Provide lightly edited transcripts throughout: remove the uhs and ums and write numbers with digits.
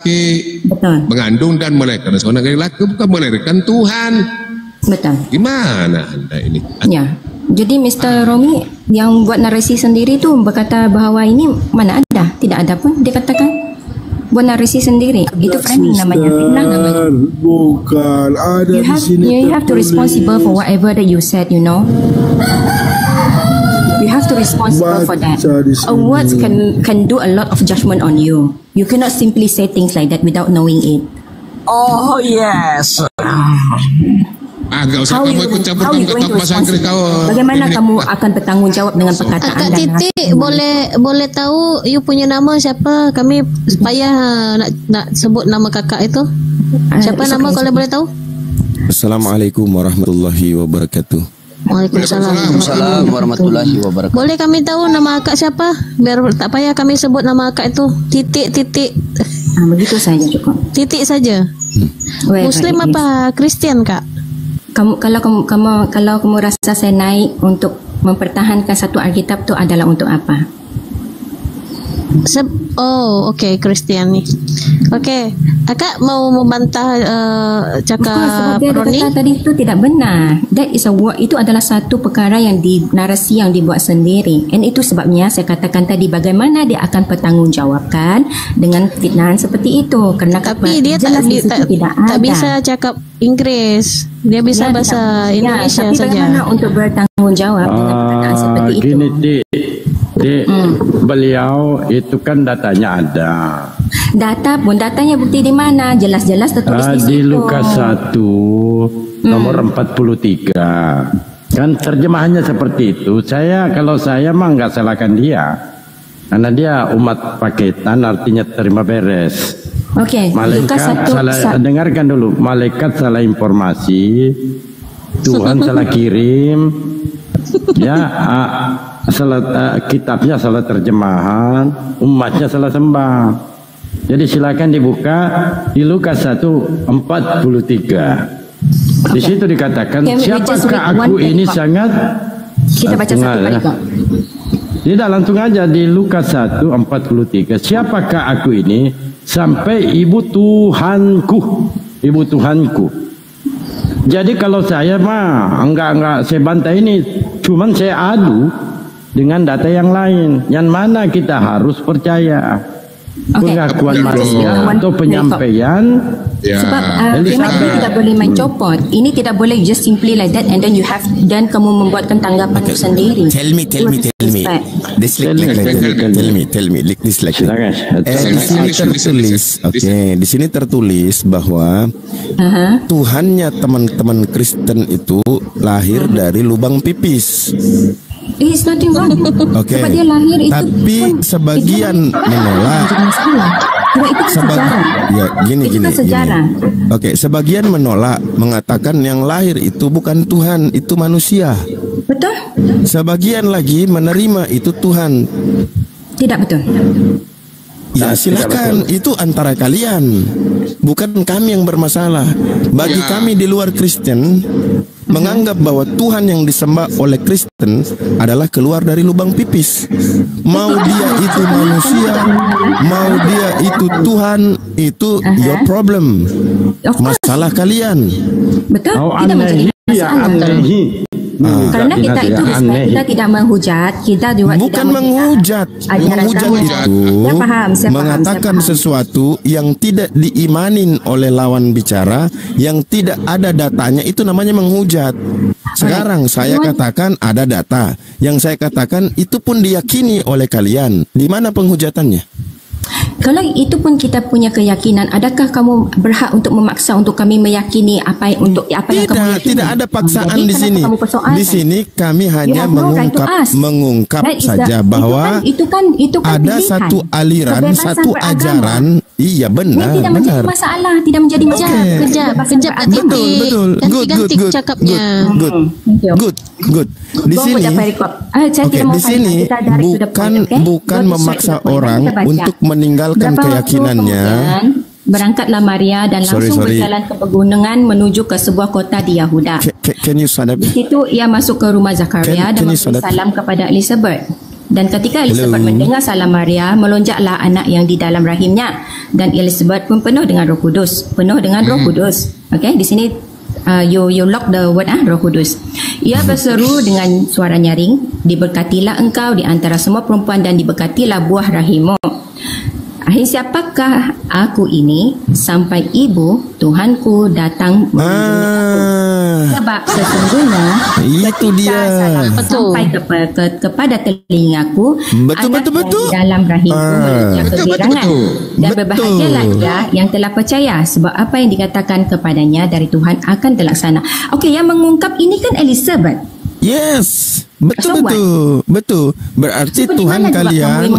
Betul. Mengandung dan melahirkan seorang laki-laki bukan melahirkan Tuhan. Betul. Gimana Anda ini? Ya. Jadi Mr. Romi yang buat narasi sendiri tu berkata bahawa ini mana ada, tidak ada pun dia katakan buat narasi sendiri. Itu framing namanya, fitnah namanya. Bukan ada You have to responsible for whatever that you said, you know. You have to responsible for that. Words can do a lot of judgment on you. You cannot simply say things like that without knowing it. Oh yes. Gak usah kamu ikut campur kata bahasa Inggris kau. Bagaimana kamu akan bertanggung jawab dengan perkataan Kak Titi, boleh tahu you punya nama siapa? Kami supaya nak sebut nama kakak itu. Siapa nama kalau boleh tahu? Assalamualaikum warahmatullahi wabarakatuh. Waalaikumsalam warahmatullahi wabarakatuh. Boleh kami tahu nama akak siapa? Biar tak payah kami sebut nama akak itu. Titik. Begitu saja cukup. Titik saja. Muslim apa Kristian, Kak? Kalau kamu rasa saya naik untuk mempertahankan satu Alkitab tu adalah untuk apa? Okey, Kristian ni. Okey, akak mau membantah cakap Roni tadi itu tidak benar. That is a word, itu adalah satu perkara yang narasi yang dibuat sendiri. And itu sebabnya saya katakan tadi bagaimana dia akan bertanggungjawabkan dengan fitnahan seperti itu. Kerana tapi dia tak bisa cakap Inggeris. Dia bisa bahasa Indonesia tapi saja. Bagaimana untuk bertanggungjawab dengan perkataan seperti itu? Gini, beliau itu kan datanya ada. Datanya bukti di mana? Jelas-jelas tertulis di situ. Di Lukas 1 nomor 43. Kan terjemahannya seperti itu. Kalau saya mah nggak salahkan dia. Karena dia umat paketan, artinya terima beres. Oke. Malaikat dengarkan dulu. Malaikat salah informasi, Tuhan salah kirim, salah kitabnya salah terjemahan, umatnya salah sembah. Jadi silakan dibuka di Lukas 1:43. Di situ dikatakan, siapakah aku ini sangat. Kita baca satu kali kok. Tidak, langsung aja di Lukas 1:43. Siapakah aku ini sampai ibu Tuhanku. Jadi kalau saya mah enggak saya bantah ini, cuman saya adu dengan data yang lain. Yang mana kita harus percaya? Pengakuan manusia atau penyampaian? Sebab tidak boleh mencopot. Ini tidak boleh just simply like that and then kamu membuatkan tanggapan sendiri. Tell me. This tell me like this like that. Di sini tertulis bahwa Tuhannya teman-teman Kristen itu lahir dari lubang pipis. It's nothing wrong. Okay. Sebab dia lahir itu. Tapi sebagian menolak. Itu sejarah. Ya, gini. Sejarah. Oke, sebagian menolak, mengatakan yang lahir itu bukan Tuhan, itu manusia. Betul. Sebagian lagi menerima itu Tuhan. Tidak betul. Ya silakan, itu antara kalian. Bukan kami yang bermasalah. Bagi kami di luar Kristen, menganggap bahwa Tuhan yang disembah oleh Kristen adalah keluar dari lubang pipis. Mau dia itu manusia, mau dia itu Tuhan, itu your problem. Masalah kalian. Betul? Tidak menjadi masalah. Karena kita itu kita tidak menghujat, kita juga bukan menghujat. Menghujat itu mengatakan sesuatu yang tidak diimanin oleh lawan bicara, yang tidak ada datanya, itu namanya menghujat. Sekarang saya katakan ada data, yang saya katakan itu pun diyakini oleh kalian. Di mana penghujatannya? Kalau itu pun kita punya keyakinan, adakah kamu berhak untuk memaksa untuk kami meyakini apa yang kamu yakini? Tidak ada paksaan di sini. Di sini kami hanya mengungkap saja bahwa itu kan ada satu aliran, satu ajaran. Iya benar. Tidak menjadi masalah, tidak menjadi masalah. Kejap. Betul. Good. Di sini, di sini bukan memaksa orang untuk meninggalkan keyakinannya. Berangkatlah Maria dan langsung berjalan ke pegunungan menuju ke sebuah kota di Yahuda. Can you stand up? Di situ ia masuk ke rumah Zakaria dan memberi salam kepada Elizabeth. Dan ketika Elizabeth mendengar salam Maria, melonjaklah anak yang di dalam rahimnya, dan Elizabeth pun penuh dengan Roh Kudus. Okay, di sini you lock the word Roh Kudus. Ia berseru dengan suara nyaring, diberkatilah engkau di antara semua perempuan dan diberkatilah buah rahimmu. Siapakah aku ini sampai ibu Tuhanku datang mengunjungi aku? Sebab sesungguhnya itu dia sampai kepada telingaku, betul. di dalam rahimku melonjak kegirangan, dan berbahagialah dia yang telah percaya, sebab apa yang dikatakan kepadanya dari Tuhan akan terlaksana. Okey, yang mengungkap ini kan Elizabeth. Yes, betul. Berarti Tuhan kalian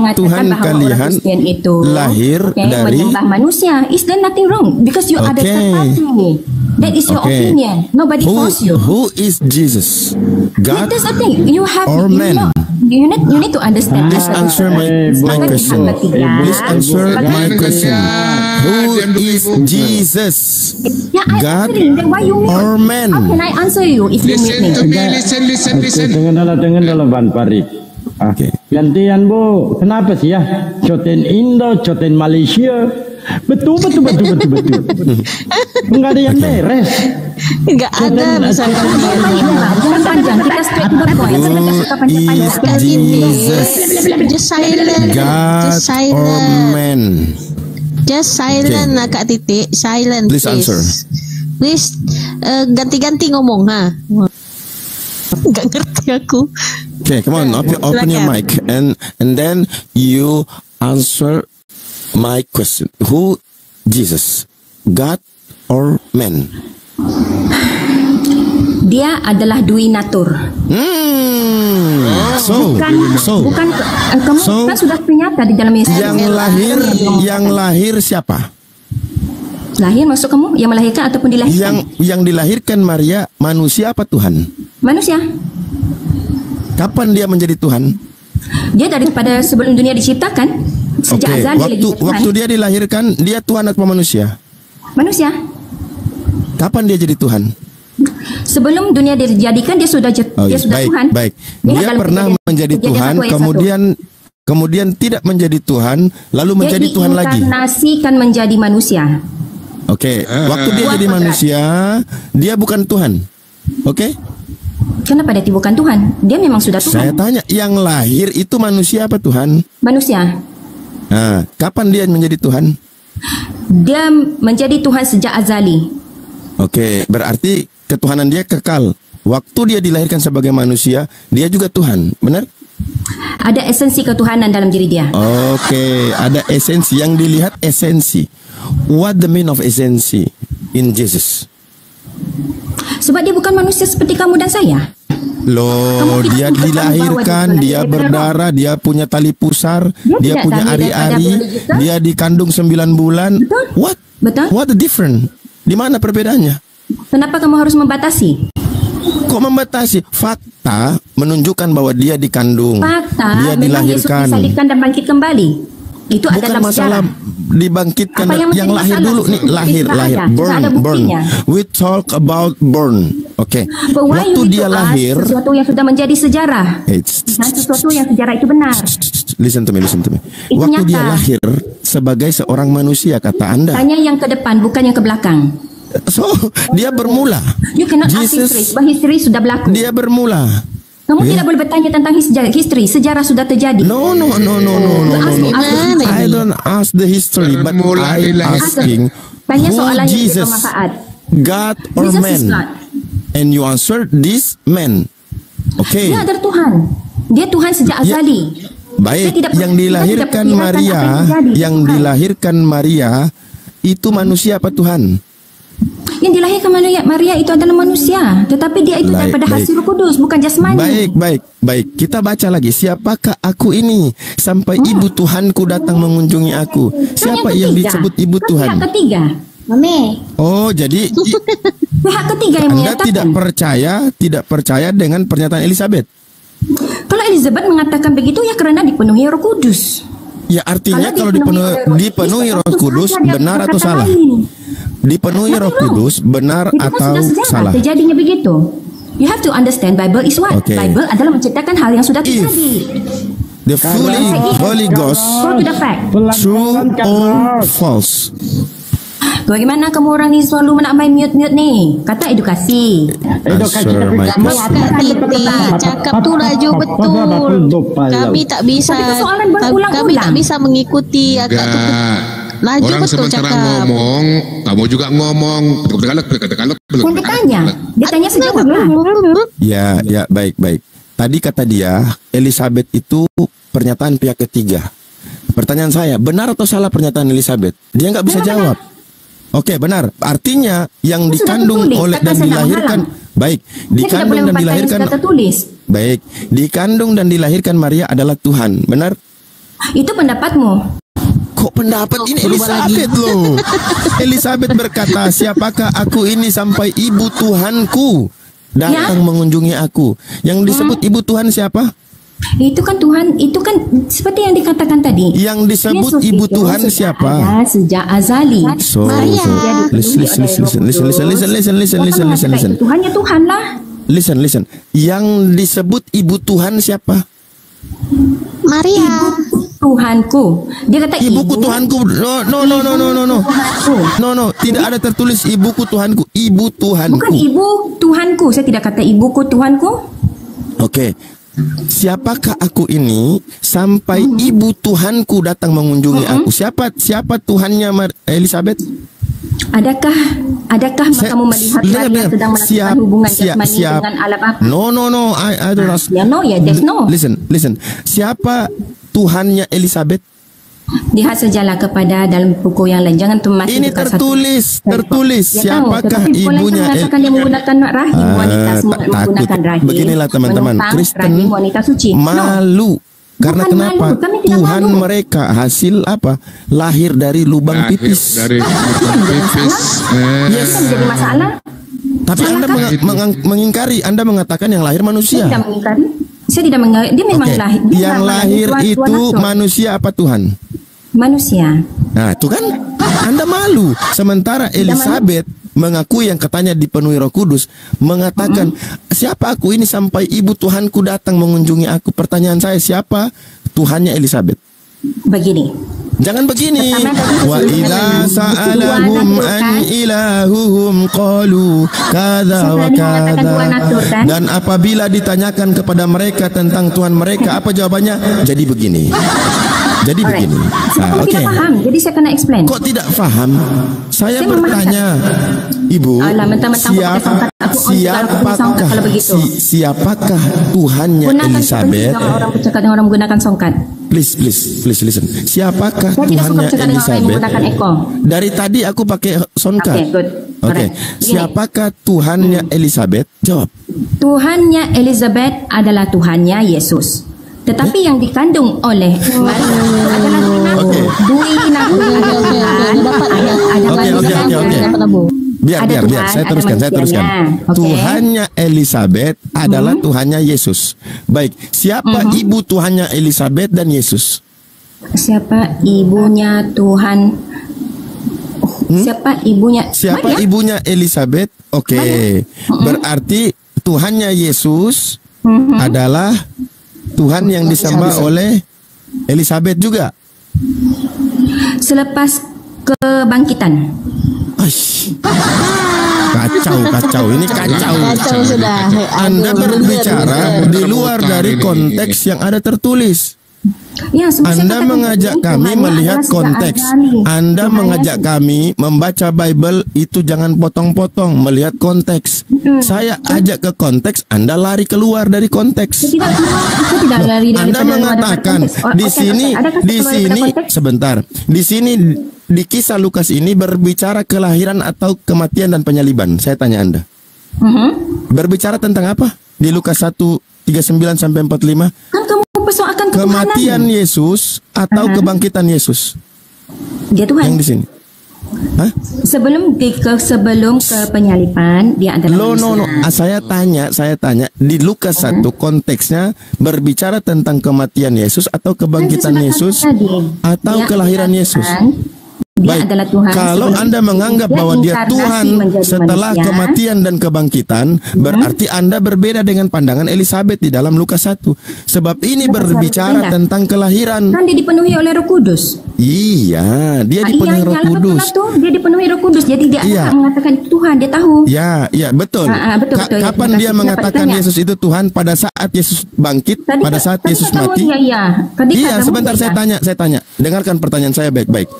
itu lahir dari menyembah manusia. Is there nothing wrong? Because you are the third party. That is your opinion. Nobody force you. Who is Jesus? God that's the thing. You have or man? You need to understand. Please answer my question. Please answer my question. Who is Jesus? God or man? How can I answer you if you meet me? Listen. Dengar dulu Ban Farid. Gantian Bu, kenapa sih ya? Coten Indo, coten Malaysia. Betul. Enggak ada yang beres. Enggak ada misalkan panjang, kita straight to the point. Just silent. God or man? Just silent lah Kak Titik. Silent please answer. Please ganti-ganti ngomong Enggak ngerti aku. Okay, come on, open your mic and then you answer my question. Who Jesus? God or man? Dia adalah dui natur. Bukan kamu kan sudah ternyata di dalam Yesus. Yang lahir siapa? Lahir maksud kamu yang melahirkan ataupun dilahirkan? Yang dilahirkan Maria manusia apa Tuhan? Manusia. Kapan dia menjadi Tuhan? Dia daripada sebelum dunia diciptakan. Sejak azali waktu dia dilahirkan, dia Tuhan atau manusia? Manusia. Kapan dia jadi Tuhan? Sebelum dunia dijadikan dia sudah Tuhan. Baik. Dia pernah menjadi Tuhan, kemudian tidak menjadi Tuhan, lalu menjadi Tuhan lagi. Dia diinkarnasikan menjadi manusia. Oke, waktu dia jadi manusia, dia bukan Tuhan. Oke? Kenapa dia bukan Tuhan? Dia memang sudah Tuhan. Saya tanya, yang lahir itu manusia apa Tuhan? Manusia. Nah, kapan dia menjadi Tuhan? Dia menjadi Tuhan sejak azali. Oke, berarti ketuhanan dia kekal. Waktu dia dilahirkan sebagai manusia, dia juga Tuhan, benar? Ada esensi ketuhanan dalam diri dia. Oke, ada esensi. Yang dilihat esensi. What the mean of esensi in Jesus? Sebab dia bukan manusia seperti kamu dan saya. Loh, dia dilahirkan, dia berdarah, dia punya tali pusar, dia punya ari-ari, dia dikandung 9 bulan. Betul? What? Betul? What the difference? Di mana perbedaannya? Kenapa kamu harus membatasi? Kok membatasi? Fakta menunjukkan bahwa dia dikandung, dia dilahirkan. Yesus disalibkan dan bangkit kembali. Itu bukan adalah masalah sejarah. Dibangkitkan. Yang lahir dulu nih, lahir. Born. We talk about born. Oke. Waktu dia lahir, sesuatu yang sudah menjadi sejarah. Dan sesuatu yang sejarah itu benar. Listen to me. Waktu dia lahir sebagai seorang manusia, kata Anda. Tanya yang ke depan, bukan yang ke belakang. So, dia bermula. You cannot ask history, sebab history sudah berlaku. Dia bermula. Kamu tidak boleh bertanya tentang history. Sejarah sudah terjadi. No. I don't ask the history, but I asking who Jesus, God or man? And you answer this man. Okay. Dia adalah Tuhan. Dia Tuhan sejak azali. Baik, yang dilahirkan Maria itu manusia apa Tuhan? Yang dilahirkan Maria itu adalah manusia, tetapi dia itu daripada hasil Roh Kudus, bukan jasmani. Baik. Kita baca lagi. Siapakah aku ini sampai ibu Tuhanku datang mengunjungi aku? Siapa yang disebut ibu Tuhan? Pihak ketiga. Mami. Oh, jadi pihak ketiga yang Anda tidak percaya dengan pernyataan Elizabeth? Kalau Elizabeth mengatakan begitu, ya karena dipenuhi Roh Kudus. Ya, artinya kalau dipenuhi Roh Kudus benar atau salah? Dipenuhi Roh Kudus benar atau salah? Terjadinya begitu. You have to understand Bible is what? Okay. Bible adalah menceritakan hal yang sudah terjadi. The fully Holy Ghost, Go to the fact. true or false? Bagaimana kamu orang ni selalu nak main mute-mute ni? Kata edukasi. Answer my question. Kak Titi, cakap tu laju betul. Kami tak bisa. Tapi persoalan berulang-ulang. Kami tak bisa mengikuti akak tu. Laju Orang betul sementara cakap. ngomong, kamu juga ngomong. Kan dia tanya. Dia tanya sejawab lah. Ya, baik. Tadi kata dia, Elizabeth itu pernyataan pihak ketiga. Pertanyaan saya, benar atau salah pernyataan Elizabeth? Dia nggak bisa jawab. Oke, benar. Artinya yang dikandung tertulis, oleh kata dan saya nak dilahirkan, baik, Saya tidak boleh dikandung dan membaca yang dilahirkan, sudah tertulis. baik, dikandung dan dilahirkan Maria adalah Tuhan. Benar? Itu pendapatmu. Kok pendapat ini Elizabeth loh? Elizabeth berkata, siapakah aku ini sampai ibu Tuhanku datang mengunjungi aku? Yang disebut ibu Tuhan siapa? Itu kan Tuhan, itu kan seperti yang dikatakan tadi. Yang disebut Yesus ibu itu Tuhan sudah siapa? ada sejak azali. So, listen. Tuhannya Tuhan lah. Listen. Yang disebut ibu Tuhan siapa? Maria. Tuhanku. Dia kata Ibuku Tuhanku. No. Tuhanku. No, tidak ada tertulis ibuku Tuhanku. Ibu Tuhanku. Bukan ibu Tuhanku. Saya tidak kata ibuku Tuhanku. Oke. Siapakah aku ini sampai ibu Tuhanku datang mengunjungi aku? Siapa Tuhannya Elizabeth? Adakah kamu melihat Maria sedang melakukan hubungan jasmani dengan alat apa? No. I don't ask. Ya no, ya there's no. Listen. Siapa Tuhannya Elizabeth? Lihat sajalah kepada dalam buku yang lain. Jangan masih Ini tertulis. Ya, Siapakah ibunya? Mengatakan dia menggunakan rahim wanita menggunakan rahim. Beginilah teman-teman, Kristen rahim wanita suci. malu. Karena Bukan kenapa? malu, kami tidak Tuhan malu. mereka hasil apa? Lahir dari lubang pipis. Dari lubang pipis. Yes. Kan jadi masalah. Tapi Anda mengingkari. Anda mengatakan yang lahir manusia. Saya tidak mengingkari. Saya tidak mengingkari. Dia memang Oke. lahir. Dia Yang memang lahir Tuhan itu langsung. manusia apa Tuhan? Manusia. Nah, itu kan Anda malu. Sementara Elizabeth mengakui yang katanya dipenuhi Roh Kudus, mengatakan, siapa aku ini sampai ibu Tuhanku datang mengunjungi aku? Pertanyaan saya, siapa Tuhannya Elizabeth? Begini. Jangan begini. Pertama tadi Wa idza sa'alahum an ilahuhum qalu kadza wa kadza. Dan apabila ditanyakan kepada mereka tentang Tuhan mereka, apa jawabannya? Jadi begini. Jadi begini. Saya tidak paham. Jadi saya kena explain. Kok tidak paham? Saya bertanya, Ibu, Alah, mentang-mentang pakai songkat, aku songkat kalau begitu. siapakah Tuhannya Elizabeth? Orang bercakap dengan orang menggunakan songkat. Please listen. Siapakah Saya tidak suka Tuhannya bercakap dengan orang yang Elizabeth? menggunakan ekor. Dari tadi aku pakai songkat. Okay, good. Oke. Alright. Siapakah Tuhannya Elizabeth? Jawab. Tuhannya Elizabeth adalah Tuhannya Yesus. Tetapi yang dikandung oleh Maria adalah Oke. Dui Nabi Biar. Saya teruskan. Okay. Tuhannya Elizabeth adalah Tuhannya Yesus. Baik. Siapa ibu Tuhannya Elizabeth dan Yesus? Siapa ibunya Tuhan? Siapa ibunya? Siapa Maria? ibunya Elizabeth? Oke. Berarti Tuhannya Yesus adalah Tuhan yang disembah oleh Elizabeth juga. Selepas kebangkitan. Aish. Kacau. Ini kacau. Kacau sudah. Anda berbicara di luar dari konteks yang ada tertulis. Ya, Anda mengajak kami melihat konteks. Anda mengajak kami membaca Bible itu jangan potong-potong, melihat konteks. Saya ajak ke konteks, Anda lari keluar dari konteks. Tidak lari dari Anda mengatakan di sini sebentar. Di sini di kisah Lukas ini berbicara kelahiran atau kematian dan penyaliban. Saya tanya Anda. Berbicara tentang apa? Di Lukas 1:39 sampai 45. Kan kamu persoalkan Kematian Yesus atau kebangkitan Yesus? Dia Tuhan. Yang di sini. Hah? Sebelum ke penyaliban dia adalah No. Saya tanya di Lukas 1 konteksnya berbicara tentang kematian Yesus atau kebangkitan Yesus atau kelahiran Yesus. Dia Baik. adalah Tuhan. Kalau sebelum Anda itu, menganggap dia bahwa dia inkarnasi Tuhan menjadi setelah manusia. kematian dan kebangkitan, berarti Anda berbeda dengan pandangan Elizabeth di dalam Lukas 1. Sebab ini berbicara berbeda? tentang kelahiran. Kan dia dipenuhi oleh Roh Kudus. Iya, dia dipenuhi Roh Kudus. Dia dipenuhi Roh Kudus. Jadi dia akan mengatakan itu Tuhan, dia tahu. Ya, betul. Betul. Kapan dia mengatakan Yesus itu Tuhan? Pada saat Yesus bangkit, pada saat Yesus mati. Iya, sebentar saya tanya. Dengarkan pertanyaan saya baik-baik.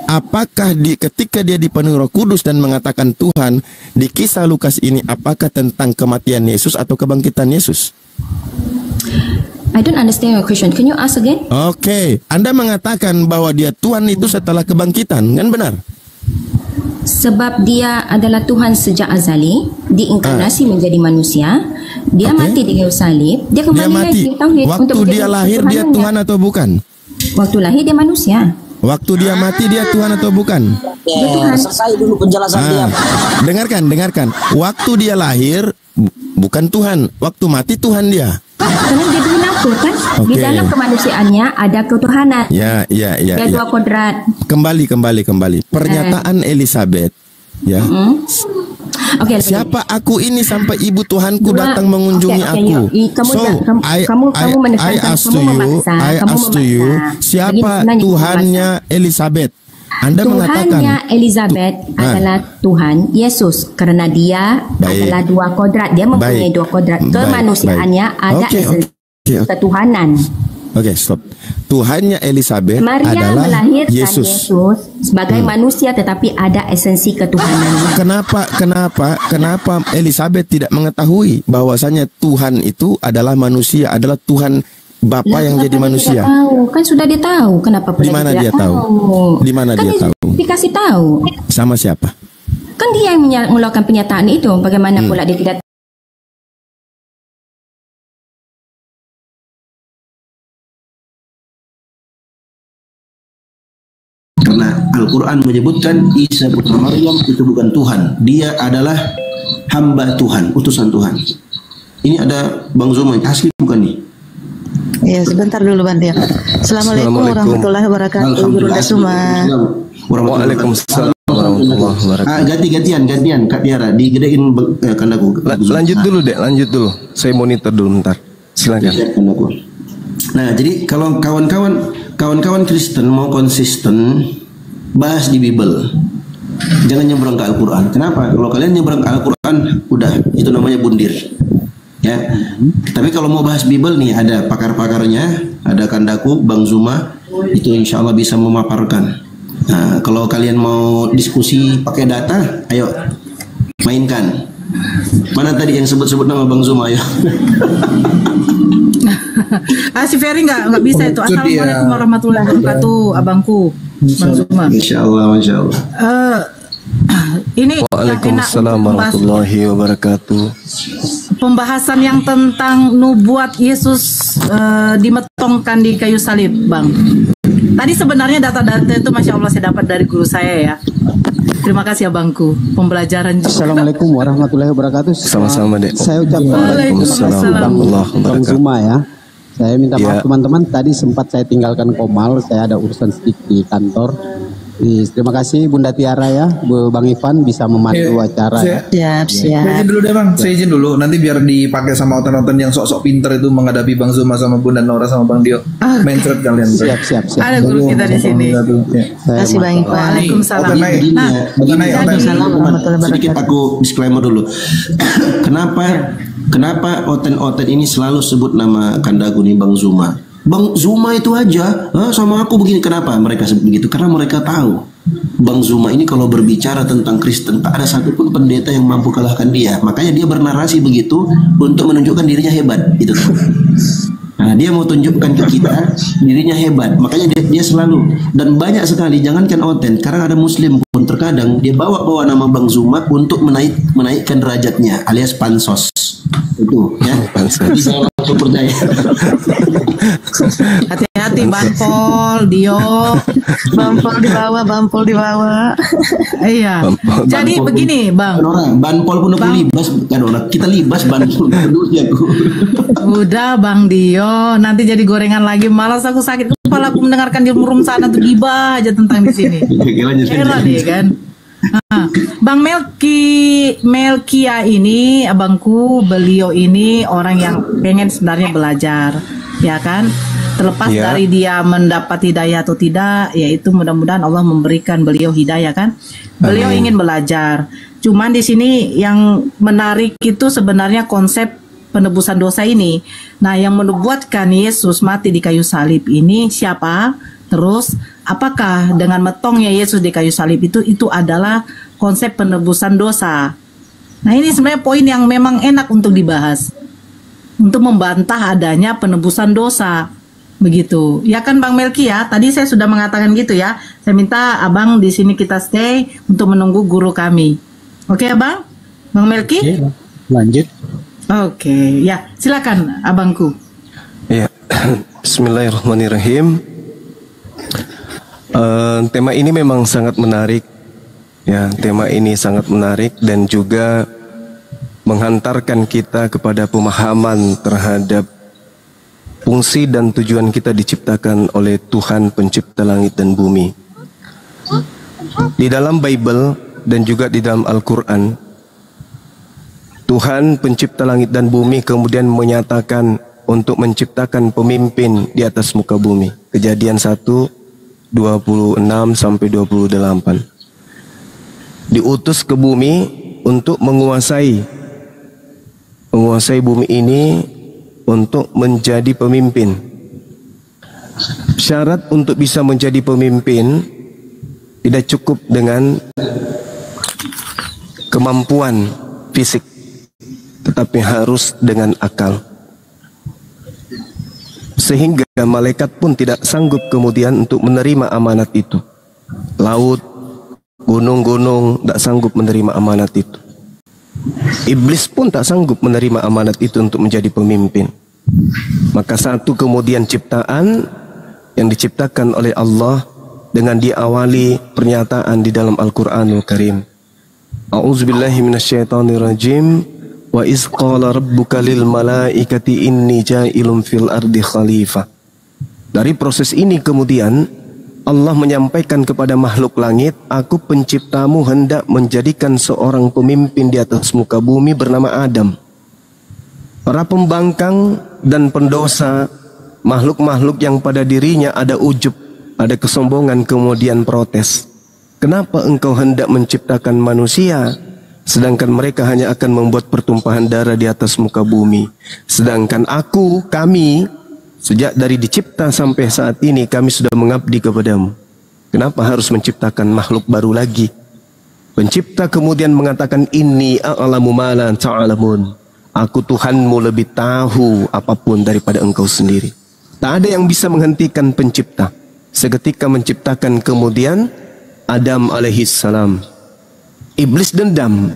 Apakah ketika dia dipenuhi Roh Kudus dan mengatakan Tuhan, di kisah Lukas ini apakah tentang kematian Yesus atau kebangkitan Yesus? I don't understand your question. Can you ask again? Oke, Anda mengatakan bahwa dia Tuhan itu setelah kebangkitan, kan benar? Sebab dia adalah Tuhan sejak azali, diinkarnasi menjadi manusia, dia mati di kayu salib, dia kembali lagi tauhid. Waktu dia lahir dia Tuhan atau bukan? Waktu lahir dia manusia. Waktu dia mati dia Tuhan atau bukan? Dia Tuhan. Selesai dulu penjelasan dia. Dengarkan. Waktu dia lahir bukan Tuhan, waktu mati Tuhan dia. Karena dia dihinaku kan? Di dalam kemanusiaannya ada ketuhanan. Ya. Dia dua kodrat. Kembali. Pernyataan Elizabeth, ya. Siapa aku ini sampai ibu Tuhanku datang mengunjungi aku? I ask to you, siapa Tuhannya Elizabeth? Anda mengatakan Tuhannya Elizabeth adalah Tuhan Yesus karena dia adalah dua kodrat. Dia mempunyai dua kodrat. Kemanusiaannya ada esensi ketuhanan. Oke, stop. Tuhannya Elizabeth Maria adalah melahirkan Yesus sebagai manusia tetapi ada esensi ketuhanan. Kenapa Elizabeth tidak mengetahui bahwasanya Tuhan itu adalah manusia, adalah Tuhan Bapa yang jadi manusia? Kan sudah dia tahu. Kenapa di mana dia tahu? Di mana dia tahu? Dikasih tahu. Sama siapa? Kan dia yang mengeluarkan pernyataan itu. Bagaimana pula dia tidak? Karena Al-Quran menyebutkan Isa putra Maryam itu bukan Tuhan. Dia adalah hamba Tuhan, utusan Tuhan. Ini ada Bang Zuma, asli bukan nih? Ya, sebentar dulu Bandir. Assalamualaikum warahmatullahi wabarakatuh. Guru Dasuma. Waalaikumsalam warahmatullahi wabarakatuh. Gantian Kak Tiara digedein kandaku. Lanjut dulu. Saya monitor dulu bentar. Silakan. Nah, jadi kalau kawan-kawan Kristen mau konsisten, bahas di Bible. Jangan nyebrang ke Al-Quran. Kenapa? Kalau kalian nyebrang ke Al-Quran, udah itu namanya bundir. Ya, tapi kalau mau bahas Bible nih ada pakar-pakarnya, ada Kandaku, Bang Zuma, itu insya Allah bisa memaparkan. Nah, kalau kalian mau diskusi pakai data, ayo mainkan. Mana tadi yang sebut-sebut nama Bang Zuma ya? Si Ferry nggak bisa itu. Assalamualaikum warahmatullahi wabarakatuh, abangku Bang Zuma. Masya Allah. Ini Waalaikumsalam warahmatullahi wabarakatuh. Pembahasan yang tentang nubuat Yesus dimetongkan di kayu salib, Bang. Tadi sebenarnya data-data itu Masya Allah saya dapat dari guru saya ya. Terima kasih abangku, pembelajaran juga. Assalamualaikum warahmatullahi wabarakatuh. Sama-sama Dek. Saya ucapkan Waalaikumsalam warahmatullahi Bang wabarakatuh. Zuma ya. Saya minta maaf teman-teman, tadi sempat saya tinggalkan Komal, saya ada urusan sedikit di kantor. Terima kasih Bunda Tiara ya, Bang Ivan bisa memandu acara ya. Siap. Saya izin dulu deh Bang, saya izin dulu. Nanti biar dipakai sama oten-oten yang sok-sok pinter itu menghadapi Bang Zuma sama Bunda Nora sama Bang Dio. Mencret kalian. Siap. Ada guru kita di sini. Terima kasih Bang Ivan. Waalaikumsalam. Sedikit aku disclaimer dulu. Kenapa oten-oten ini selalu sebut nama Kandaku nih Bang Zuma? Bang Zuma itu aja sama aku begini. Kenapa mereka sebut begitu? Karena mereka tahu Bang Zuma ini kalau berbicara tentang Kristen tak ada satupun pendeta yang mampu kalahkan dia. Makanya dia bernarasi begitu untuk menunjukkan dirinya hebat. Itu. Nah, dia mau tunjukkan ke kita dirinya hebat. Makanya dia selalu dan banyak sekali. Jangankan oten, sekarang ada Muslim pun terkadang dia bawa nama Bang Zuma untuk menaikkan derajatnya alias pansos. Itu ya. Jadi saya langsung percaya. Hati-hati Bampol, Dio. Bampol di bawah. Iya. Jadi begini, Bang. Banpol pun aku libas kan orang. Kita libas Banpol dulu ya aku. Udah Bang Dio, nanti jadi gorengan lagi. Malas aku sakit kepala kepala aku mendengarkan di room sana tuh gibah aja tentang di sini. Heran ya kan. Nah, Bang Melkia ini, abangku, beliau ini orang yang pengen sebenarnya belajar, ya kan? Terlepas dari dia mendapat hidayah atau tidak, yaitu mudah-mudahan Allah memberikan beliau hidayah kan. Beliau ingin belajar. Cuman di sini yang menarik itu sebenarnya konsep penebusan dosa ini. Nah, yang menubuatkan Yesus mati di kayu salib ini siapa? Terus, apakah dengan metongnya Yesus di kayu salib itu adalah konsep penebusan dosa? Nah, ini sebenarnya poin yang memang enak untuk dibahas. Untuk membantah adanya penebusan dosa. Begitu. Ya kan Bang Melki ya? Tadi saya sudah mengatakan gitu ya. Saya minta Abang di sini kita stay untuk menunggu guru kami. Oke, Abang? Bang Melki? Oke, lanjut. Oke, ya. Silakan Abangku. Ya. Bismillahirrahmanirrahim. Tema ini memang sangat menarik, ya. Tema ini sangat menarik dan juga menghantarkan kita kepada pemahaman terhadap fungsi dan tujuan kita diciptakan oleh Tuhan pencipta langit dan bumi. Di dalam Bible dan juga di dalam Al-Quran, Tuhan pencipta langit dan bumi kemudian menyatakan untuk menciptakan pemimpin di atas muka bumi. Kejadian 1:26 sampai 28. Diutus ke bumi untuk menguasai bumi ini untuk menjadi pemimpin. Syarat untuk bisa menjadi pemimpin tidak cukup dengan kemampuan fisik, tetapi harus dengan akal. Sehingga malaikat pun tidak sanggup kemudian untuk menerima amanat itu. Laut, gunung-gunung tak sanggup menerima amanat itu. Iblis pun tak sanggup menerima amanat itu untuk menjadi pemimpin. Maka satu kemudian ciptaan yang diciptakan oleh Allah dengan diawali pernyataan di dalam Al-Quranul Karim. A'udzubillahi minasyaitonirrajim. Wa iz qala rabbuka lil malaikati inni ja'ilun fil ardi khalifah. Dari proses ini kemudian Allah menyampaikan kepada makhluk langit, aku penciptamu hendak menjadikan seorang pemimpin di atas muka bumi bernama Adam. Para pembangkang dan pendosa, makhluk-makhluk yang pada dirinya ada ujub, ada kesombongan, kemudian protes. Kenapa engkau hendak menciptakan manusia, sedangkan mereka hanya akan membuat pertumpahan darah di atas muka bumi. Sedangkan kami, sejak dari dicipta sampai saat ini kami sudah mengabdi kepadamu. Kenapa harus menciptakan makhluk baru lagi? Pencipta kemudian mengatakan, inni a'lamu ma la ta'lamun. Aku Tuhanmu lebih tahu apapun daripada engkau sendiri. Tak ada yang bisa menghentikan pencipta. Seketika menciptakan kemudian Adam alaihissalam. Iblis dendam.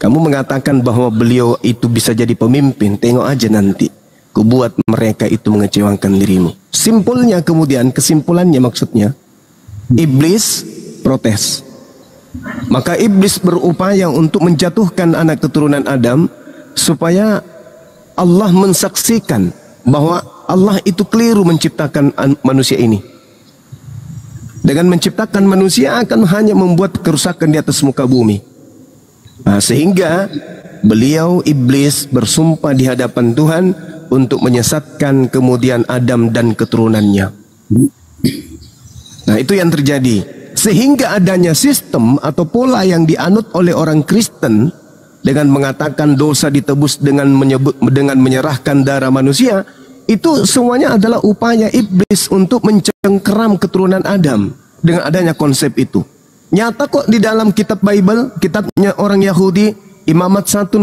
Kamu mengatakan bahwa beliau itu bisa jadi pemimpin. Tengok aja nanti. Kubuat mereka itu mengecewakan dirimu. Simpulnya kemudian, kesimpulannya maksudnya, Iblis protes. Maka Iblis berupaya untuk menjatuhkan anak keturunan Adam, supaya Allah mensaksikan bahwa Allah itu keliru menciptakan manusia ini. Dengan menciptakan manusia akan hanya membuat kerusakan di atas muka bumi. Nah, sehingga beliau Iblis bersumpah di hadapan Tuhan untuk menyesatkan kemudian Adam dan keturunannya. Nah, itu yang terjadi. Sehingga adanya sistem atau pola yang dianut oleh orang Kristen dengan mengatakan dosa ditebus dengan menyerahkan darah manusia, itu semuanya adalah upaya Iblis untuk mencengkeram keturunan Adam dengan adanya konsep itu. Nyata kok di dalam kitab Bible, kitabnya orang Yahudi, Imamat 1:2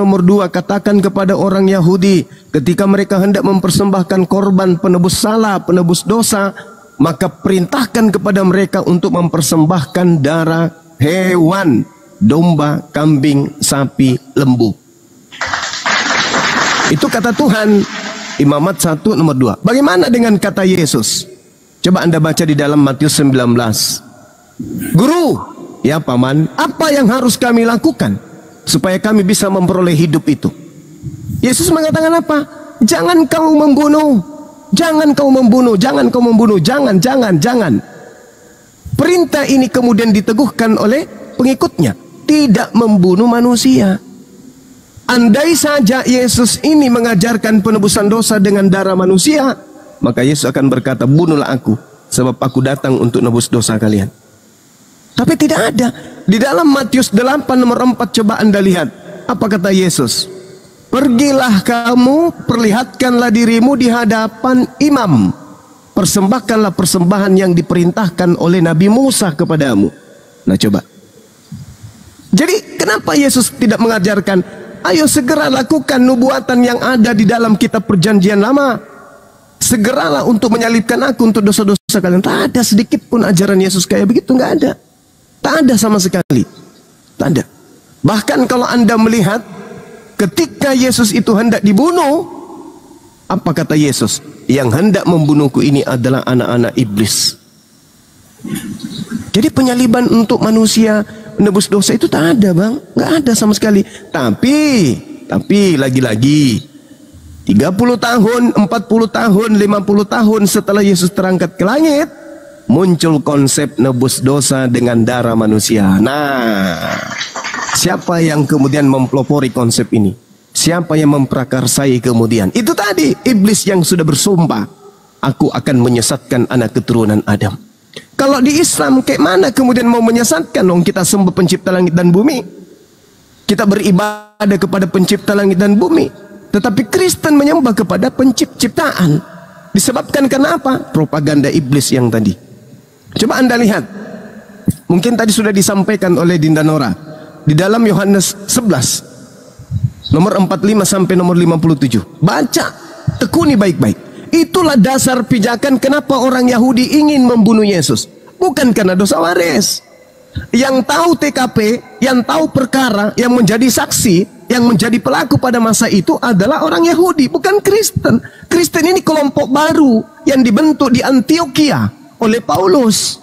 katakan kepada orang Yahudi, ketika mereka hendak mempersembahkan korban penebus salah, penebus dosa, maka perintahkan kepada mereka untuk mempersembahkan darah hewan, domba, kambing, sapi, lembu. Itu kata Tuhan. Imamat 1:2. Bagaimana dengan kata Yesus? Coba Anda baca di dalam Matius 19. Guru, ya paman, apa yang harus kami lakukan supaya kami bisa memperoleh hidup itu? Yesus mengatakan apa? Jangan kau membunuh, jangan kau membunuh, jangan kau membunuh, jangan. Perintah ini kemudian diteguhkan oleh pengikutnya, tidak membunuh manusia. Andai saja Yesus ini mengajarkan penebusan dosa dengan darah manusia, maka Yesus akan berkata, bunuhlah aku, sebab aku datang untuk nebus dosa kalian. Tapi tidak ada. Di dalam Matius 8 nomor 4 coba Anda lihat. Apa kata Yesus? Pergilah kamu, perlihatkanlah dirimu di hadapan imam. Persembahkanlah persembahan yang diperintahkan oleh Nabi Musa kepadamu. Nah coba. Jadi kenapa Yesus tidak mengajarkan, ayo segera lakukan nubuatan yang ada di dalam kitab perjanjian lama. Segeralah untuk menyalibkan aku untuk dosa-dosa kalian. Tak ada sedikit pun ajaran Yesus kayak begitu, nggak ada. Tak ada sama sekali. Tak ada. Bahkan kalau Anda melihat ketika Yesus itu hendak dibunuh, apa kata Yesus? Yang hendak membunuhku ini adalah anak-anak iblis. Jadi penyaliban untuk manusia menebus dosa itu tak ada, bang. Nggak ada sama sekali. Tapi lagi-lagi 30 tahun, 40 tahun, 50 tahun setelah Yesus terangkat ke langit, muncul konsep nebus dosa dengan darah manusia. Nah, siapa yang kemudian mempelopori konsep ini? Siapa yang memprakarsai kemudian? Itu tadi, iblis yang sudah bersumpah, aku akan menyesatkan anak keturunan Adam. Kalau di Islam, kayak mana kemudian mau menyesatkan? Kita sembah pencipta langit dan bumi. Kita beribadah kepada pencipta langit dan bumi. Tetapi Kristen menyembah kepada penciptaan. Disebabkan kenapa? Propaganda iblis yang tadi. Coba Anda lihat. Mungkin tadi sudah disampaikan oleh Dinda Nora. Di dalam Yohanes 11. Nomor 45 sampai nomor 57. Baca. Tekuni baik-baik. Itulah dasar pijakan kenapa orang Yahudi ingin membunuh Yesus. Bukan karena dosa waris. Yang tahu TKP, yang tahu perkara, yang menjadi saksi, yang menjadi pelaku pada masa itu adalah orang Yahudi, bukan Kristen. Kristen ini kelompok baru yang dibentuk di Antioquia oleh Paulus.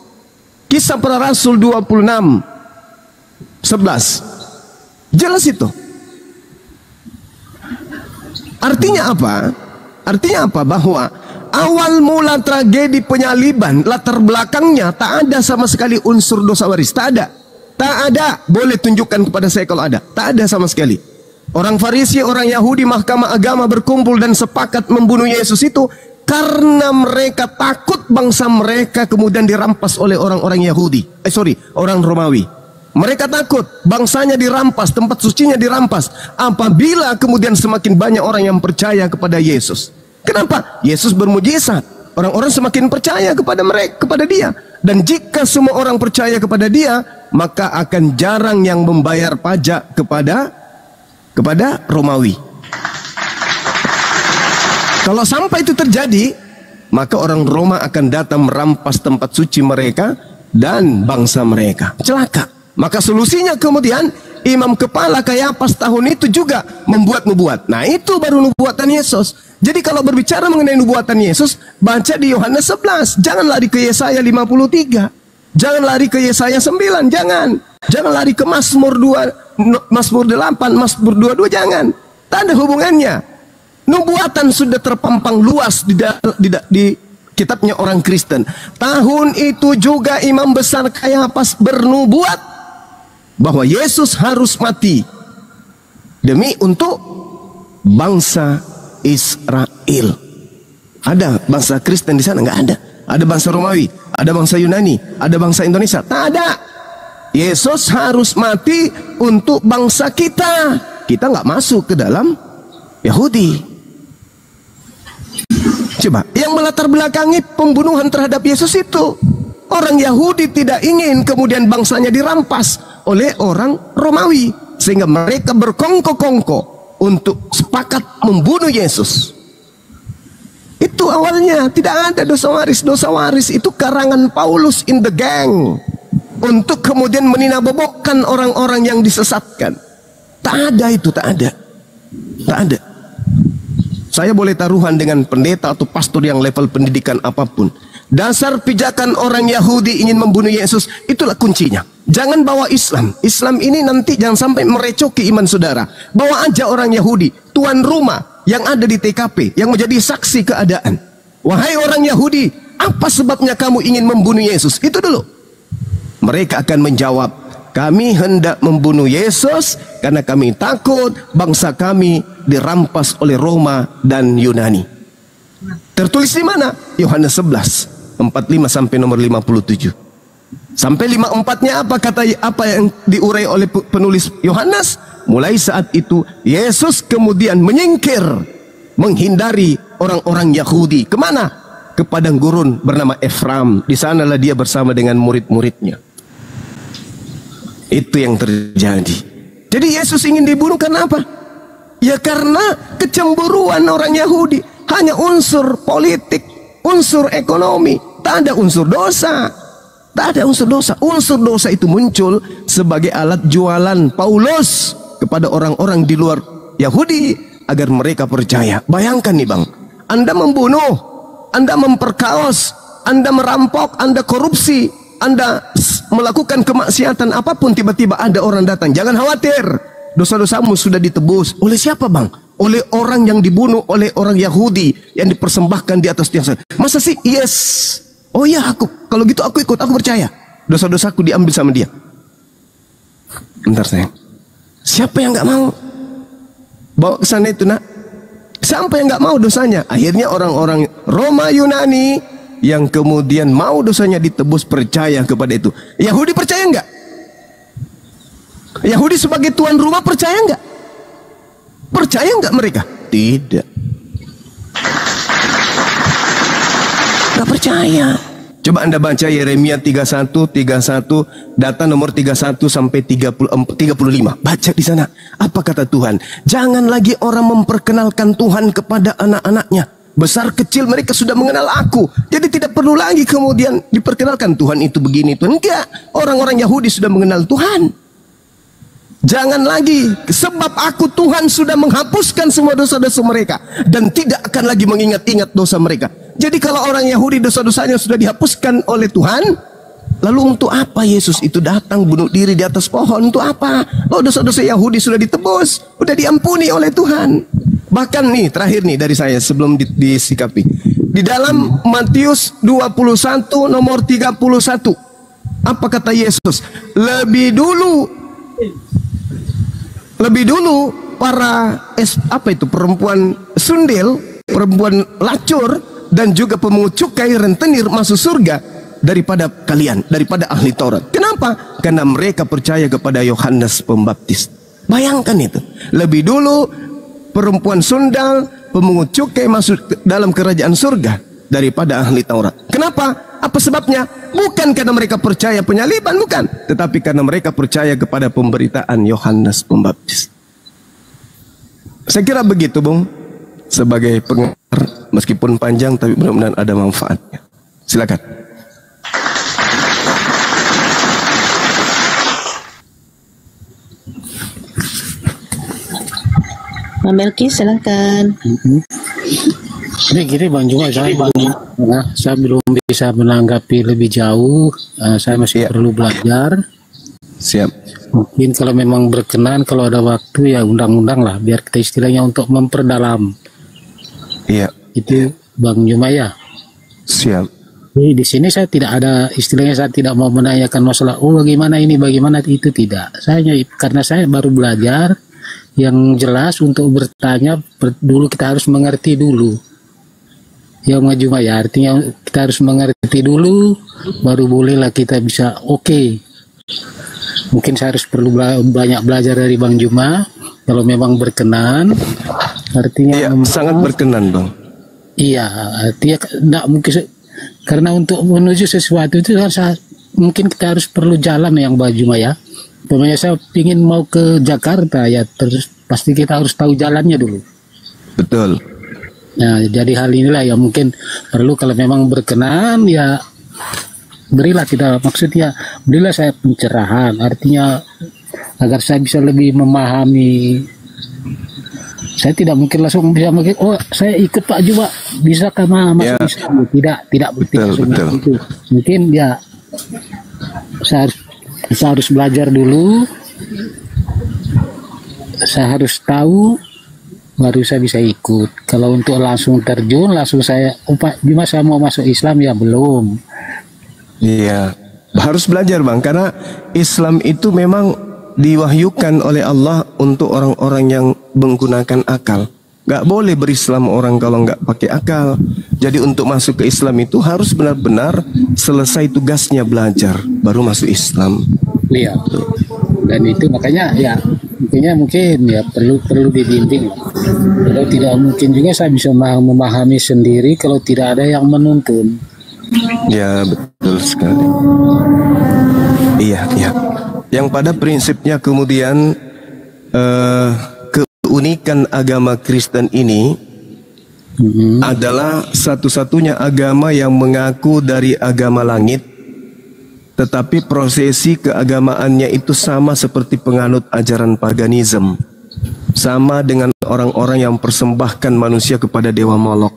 Kisah Para Rasul 26:11. Jelas itu. Artinya apa? Artinya apa? Bahwa awal mula tragedi penyaliban, latar belakangnya tak ada sama sekali unsur dosa waris. Tak ada. Tak ada. Boleh tunjukkan kepada saya kalau ada. Tak ada sama sekali. Orang Farisi, orang Yahudi, mahkamah agama berkumpul dan sepakat membunuh Yesus itu karena mereka takut bangsa mereka kemudian dirampas oleh orang-orang Yahudi. Orang Romawi. Mereka takut bangsanya dirampas, tempat sucinya dirampas apabila kemudian semakin banyak orang yang percaya kepada Yesus. Kenapa? Yesus bermujizat. Orang-orang semakin percaya kepada mereka, kepada dia. Dan jika semua orang percaya kepada dia, maka akan jarang yang membayar pajak kepada Romawi. Kalau sampai itu terjadi, maka orang Roma akan datang merampas tempat suci mereka dan bangsa mereka. Celaka. Maka solusinya kemudian imam kepala Kayafas tahun itu juga membuat nubuat. Nah, itu baru nubuatan Yesus. Jadi kalau berbicara mengenai nubuatan Yesus, baca di Yohanes 11. Jangan lari ke Yesaya 53. Jangan lari ke Yesaya 9. Jangan lari ke Mazmur 2, Mazmur 8, Mazmur 22. Jangan. Tak ada hubungannya. Nubuatan sudah terpampang luas di kitabnya orang Kristen. Tahun itu juga imam besar Kayafas bernubuat bahwa Yesus harus mati demi untuk bangsa Israel. Ada bangsa Kristen di sana? Nggak ada. Ada bangsa Romawi, ada bangsa Yunani, ada bangsa Indonesia? Tak ada. Yesus harus mati untuk bangsa kita. Kita nggak masuk ke dalam Yahudi. Coba, yang melatar belakangi pembunuhan terhadap Yesus itu orang Yahudi tidak ingin kemudian bangsanya dirampas oleh orang Romawi, sehingga mereka berkongko-kongko untuk sepakat membunuh Yesus. Itu awalnya. Tidak ada dosa waris. Dosa waris itu karangan Paulus in the gang untuk kemudian meninabobokkan orang-orang yang disesatkan. Tak ada itu, tak ada. Tak ada. Saya boleh taruhan dengan pendeta atau pastor yang level pendidikan apapun. Dasar pijakan orang Yahudi ingin membunuh Yesus, itulah kuncinya. Jangan bawa Islam. Islam ini nanti jangan sampai merecoki iman saudara. Bawa aja orang Yahudi, tuan rumah yang ada di TKP, yang menjadi saksi keadaan. wahai orang Yahudi, apa sebabnya kamu ingin membunuh Yesus? Itu dulu. Mereka akan menjawab, kami hendak membunuh Yesus karena kami takut bangsa kami dirampas oleh Roma dan Yunani. Tertulis di mana? Yohanes 11 45 sampai nomor 57. Sampai 54-nya apa yang diurai oleh penulis Yohanes? Mulai saat itu Yesus kemudian menyingkir, menghindari orang-orang Yahudi. Kemana? Ke padang gurun bernama Efraim. Di sanalah dia bersama dengan murid-muridnya. Itu yang terjadi. Jadi Yesus ingin dibunuh karena apa? Ya karena kecemburuan orang Yahudi. Hanya unsur politik, unsur ekonomi, tak ada unsur dosa. Tak ada unsur dosa. Unsur dosa itu muncul sebagai alat jualan Paulus kepada orang-orang di luar Yahudi agar mereka percaya. Bayangkan nih bang, Anda membunuh, Anda memperkaos, Anda merampok, Anda korupsi, Anda melakukan kemaksiatan apapun, tiba-tiba ada orang datang. Jangan khawatir, dosa-dosamu sudah ditebus. Oleh siapa bang? Oleh orang yang dibunuh oleh orang Yahudi yang dipersembahkan di atas tiang salib. Masa sih? Yes. Oh iya, kalau gitu aku ikut, aku percaya. Dosa-dosaku diambil sama dia. Bentar sayang. Siapa yang nggak mau? Bawa ke sana itu nak. Siapa yang nggak mau dosanya? Akhirnya orang-orang Roma Yunani yang kemudian mau dosanya ditebus percaya kepada itu. Yahudi percaya nggak? Yahudi sebagai tuan rumah percaya nggak? Percaya nggak mereka? Tidak. Nggak percaya. Coba Anda baca Yeremia 31 data nomor 31 sampai 35. Baca di sana. Apa kata Tuhan? Jangan lagi orang memperkenalkan Tuhan kepada anak-anaknya. Besar kecil mereka sudah mengenal aku. Jadi tidak perlu lagi kemudian diperkenalkan Tuhan itu begini, Tuhan. Enggak. Orang-orang Yahudi sudah mengenal Tuhan. Jangan lagi, sebab aku Tuhan sudah menghapuskan semua dosa-dosa mereka dan tidak akan lagi mengingat-ingat dosa mereka. Jadi kalau orang Yahudi dosa-dosanya sudah dihapuskan oleh Tuhan, lalu untuk apa Yesus itu datang bunuh diri di atas pohon? Untuk apa? Oh, dosa-dosa Yahudi sudah ditebus, sudah diampuni oleh Tuhan. Bahkan nih, terakhir nih dari saya sebelum disikapi. Di dalam Matius 21 nomor 31, apa kata Yesus? Lebih dulu para perempuan sundel, perempuan lacur dan juga pemungut cukai rentenir masuk surga daripada kalian, daripada ahli Taurat. Kenapa? Karena mereka percaya kepada Yohanes Pembaptis. Bayangkan itu. Lebih dulu perempuan sundal, pemungut cukai masuk dalam kerajaan surga daripada ahli Taurat. Kenapa? Apa sebabnya? Bukan karena mereka percaya penyaliban, bukan. Tetapi karena mereka percaya kepada pemberitaan Yohanes Pembaptis. Saya kira begitu, Bung. Sebagai pengantar, meskipun panjang, tapi mudah-mudahan ada manfaatnya. Silakan. Bang Melki, silakan. Gini Bang Juma, saya belum bisa menanggapi lebih jauh. Saya masih perlu belajar. Siap. Mungkin kalau memang berkenan, kalau ada waktu ya undang-undang lah, biar kita istilahnya untuk memperdalam. Iya. Itu Bang Juma ya. Siap. Jadi di sini saya tidak ada istilahnya, saya tidak mau menanyakan masalah bagaimana ini, bagaimana itu, tidak. Karena saya baru belajar. Yang jelas untuk bertanya dulu kita harus mengerti dulu. Ya Bang Juma ya, artinya kita harus mengerti dulu, baru bolehlah kita bisa oke. Mungkin saya harus perlu banyak belajar dari Bang Juma. Kalau memang berkenan, artinya sangat berkenan Bang. Iya, artinya tidak mungkin, karena untuk menuju sesuatu itu mungkin kita harus perlu jalan yang Bang Juma ya. Pokoknya saya ingin mau ke Jakarta ya, terus pasti kita harus tahu jalannya dulu. Betul. Nah, jadi hal inilah yang mungkin perlu kalau memang berkenan ya berilah kita, maksudnya berilah saya pencerahan, artinya agar saya bisa lebih memahami. Saya tidak mungkin langsung bisa saya ikut Pak Juma bisa karena masuk Islam. Tidak betul. Itu. Mungkin ya saya harus belajar dulu. Saya harus tahu baru saya bisa ikut. Kalau untuk langsung terjun, langsung saya, gimana saya mau masuk Islam ya belum. Iya, harus belajar Bang, karena Islam itu memang diwahyukan oleh Allah untuk orang-orang yang menggunakan akal. Gak boleh berislam orang kalau gak pakai akal. Jadi untuk masuk ke Islam itu harus benar-benar selesai tugasnya belajar, baru masuk Islam. Iya. Dan itu makanya ya mungkin ya perlu dibimbing. Kalau tidak mungkin juga saya bisa memahami sendiri kalau tidak ada yang menuntun. Ya betul sekali. Iya. Yang pada prinsipnya kemudian keunikan agama Kristen ini adalah satu-satunya agama yang mengaku dari agama langit, tetapi prosesi keagamaannya itu sama seperti penganut ajaran paganisme, sama dengan orang-orang yang persembahkan manusia kepada dewa Molok.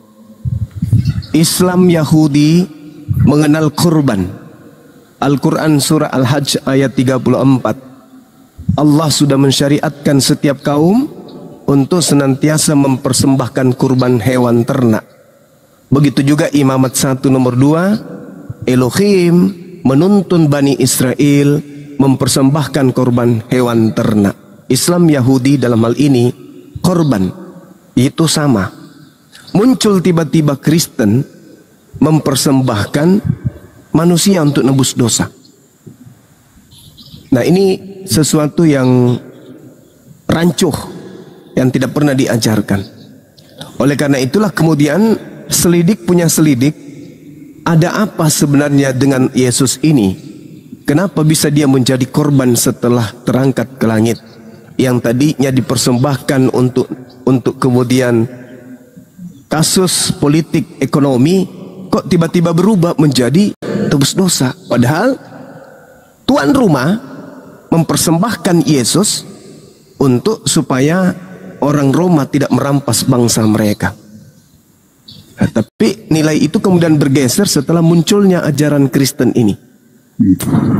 Islam Yahudi mengenal kurban. Al-Quran surah Al-Hajj ayat 34. Allah sudah mensyariatkan setiap kaum untuk senantiasa mempersembahkan kurban hewan ternak. Begitu juga Imamat 1 nomor 2, Elohim menuntun Bani Israel mempersembahkan korban hewan ternak. Islam Yahudi dalam hal ini korban itu sama. Muncul tiba-tiba Kristen mempersembahkan manusia untuk nebus dosa. Nah, ini sesuatu yang rancuh, yang tidak pernah diajarkan. Oleh karena itulah kemudian selidik punya selidik, ada apa sebenarnya dengan Yesus ini? Kenapa bisa dia menjadi korban setelah terangkat ke langit? Yang tadinya dipersembahkan untuk kemudian kasus politik ekonomi, kok tiba-tiba berubah menjadi tebus dosa. Padahal tuan rumah mempersembahkan Yesus untuk supaya orang Roma tidak merampas bangsa mereka. Nah, tapi nilai itu kemudian bergeser setelah munculnya ajaran Kristen ini.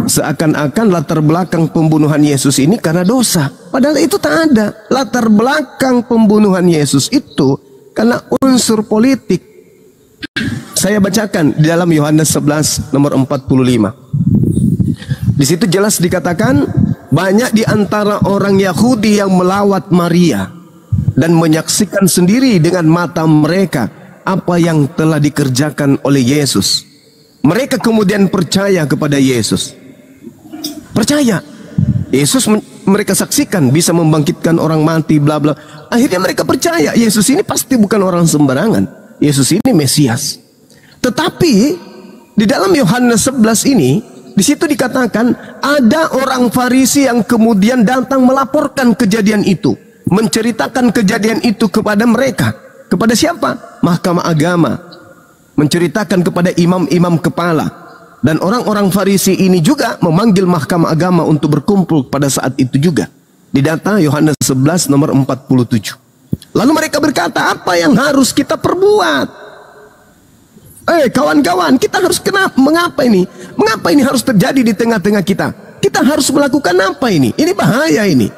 Seakan-akan latar belakang pembunuhan Yesus ini karena dosa. Padahal itu tak ada. Latar belakang pembunuhan Yesus itu karena unsur politik. Saya bacakan di dalam Yohanes 11 nomor 45. Di situ jelas dikatakan, banyak di antara orang Yahudi yang melawat Maria dan menyaksikan sendiri dengan mata mereka apa yang telah dikerjakan oleh Yesus. Mereka kemudian percaya kepada Yesus. Percaya. Yesus mereka saksikan bisa membangkitkan orang mati, bla bla. Akhirnya mereka percaya Yesus ini pasti bukan orang sembarangan. Yesus ini Mesias. Tetapi di dalam Yohanes 11 ini, di situ dikatakan ada orang Farisi yang kemudian datang melaporkan kejadian itu, menceritakan kejadian itu kepada mereka. Kepada siapa? Mahkamah Agama. Menceritakan kepada imam-imam kepala. Dan orang-orang Farisi ini juga memanggil Mahkamah Agama untuk berkumpul pada saat itu juga. Di data Yohanes 11 nomor 47. Lalu mereka berkata, apa yang harus kita perbuat? Kawan-kawan, kita harus mengapa ini? Mengapa ini harus terjadi di tengah-tengah kita? Kita harus melakukan apa ini? Ini bahaya ini.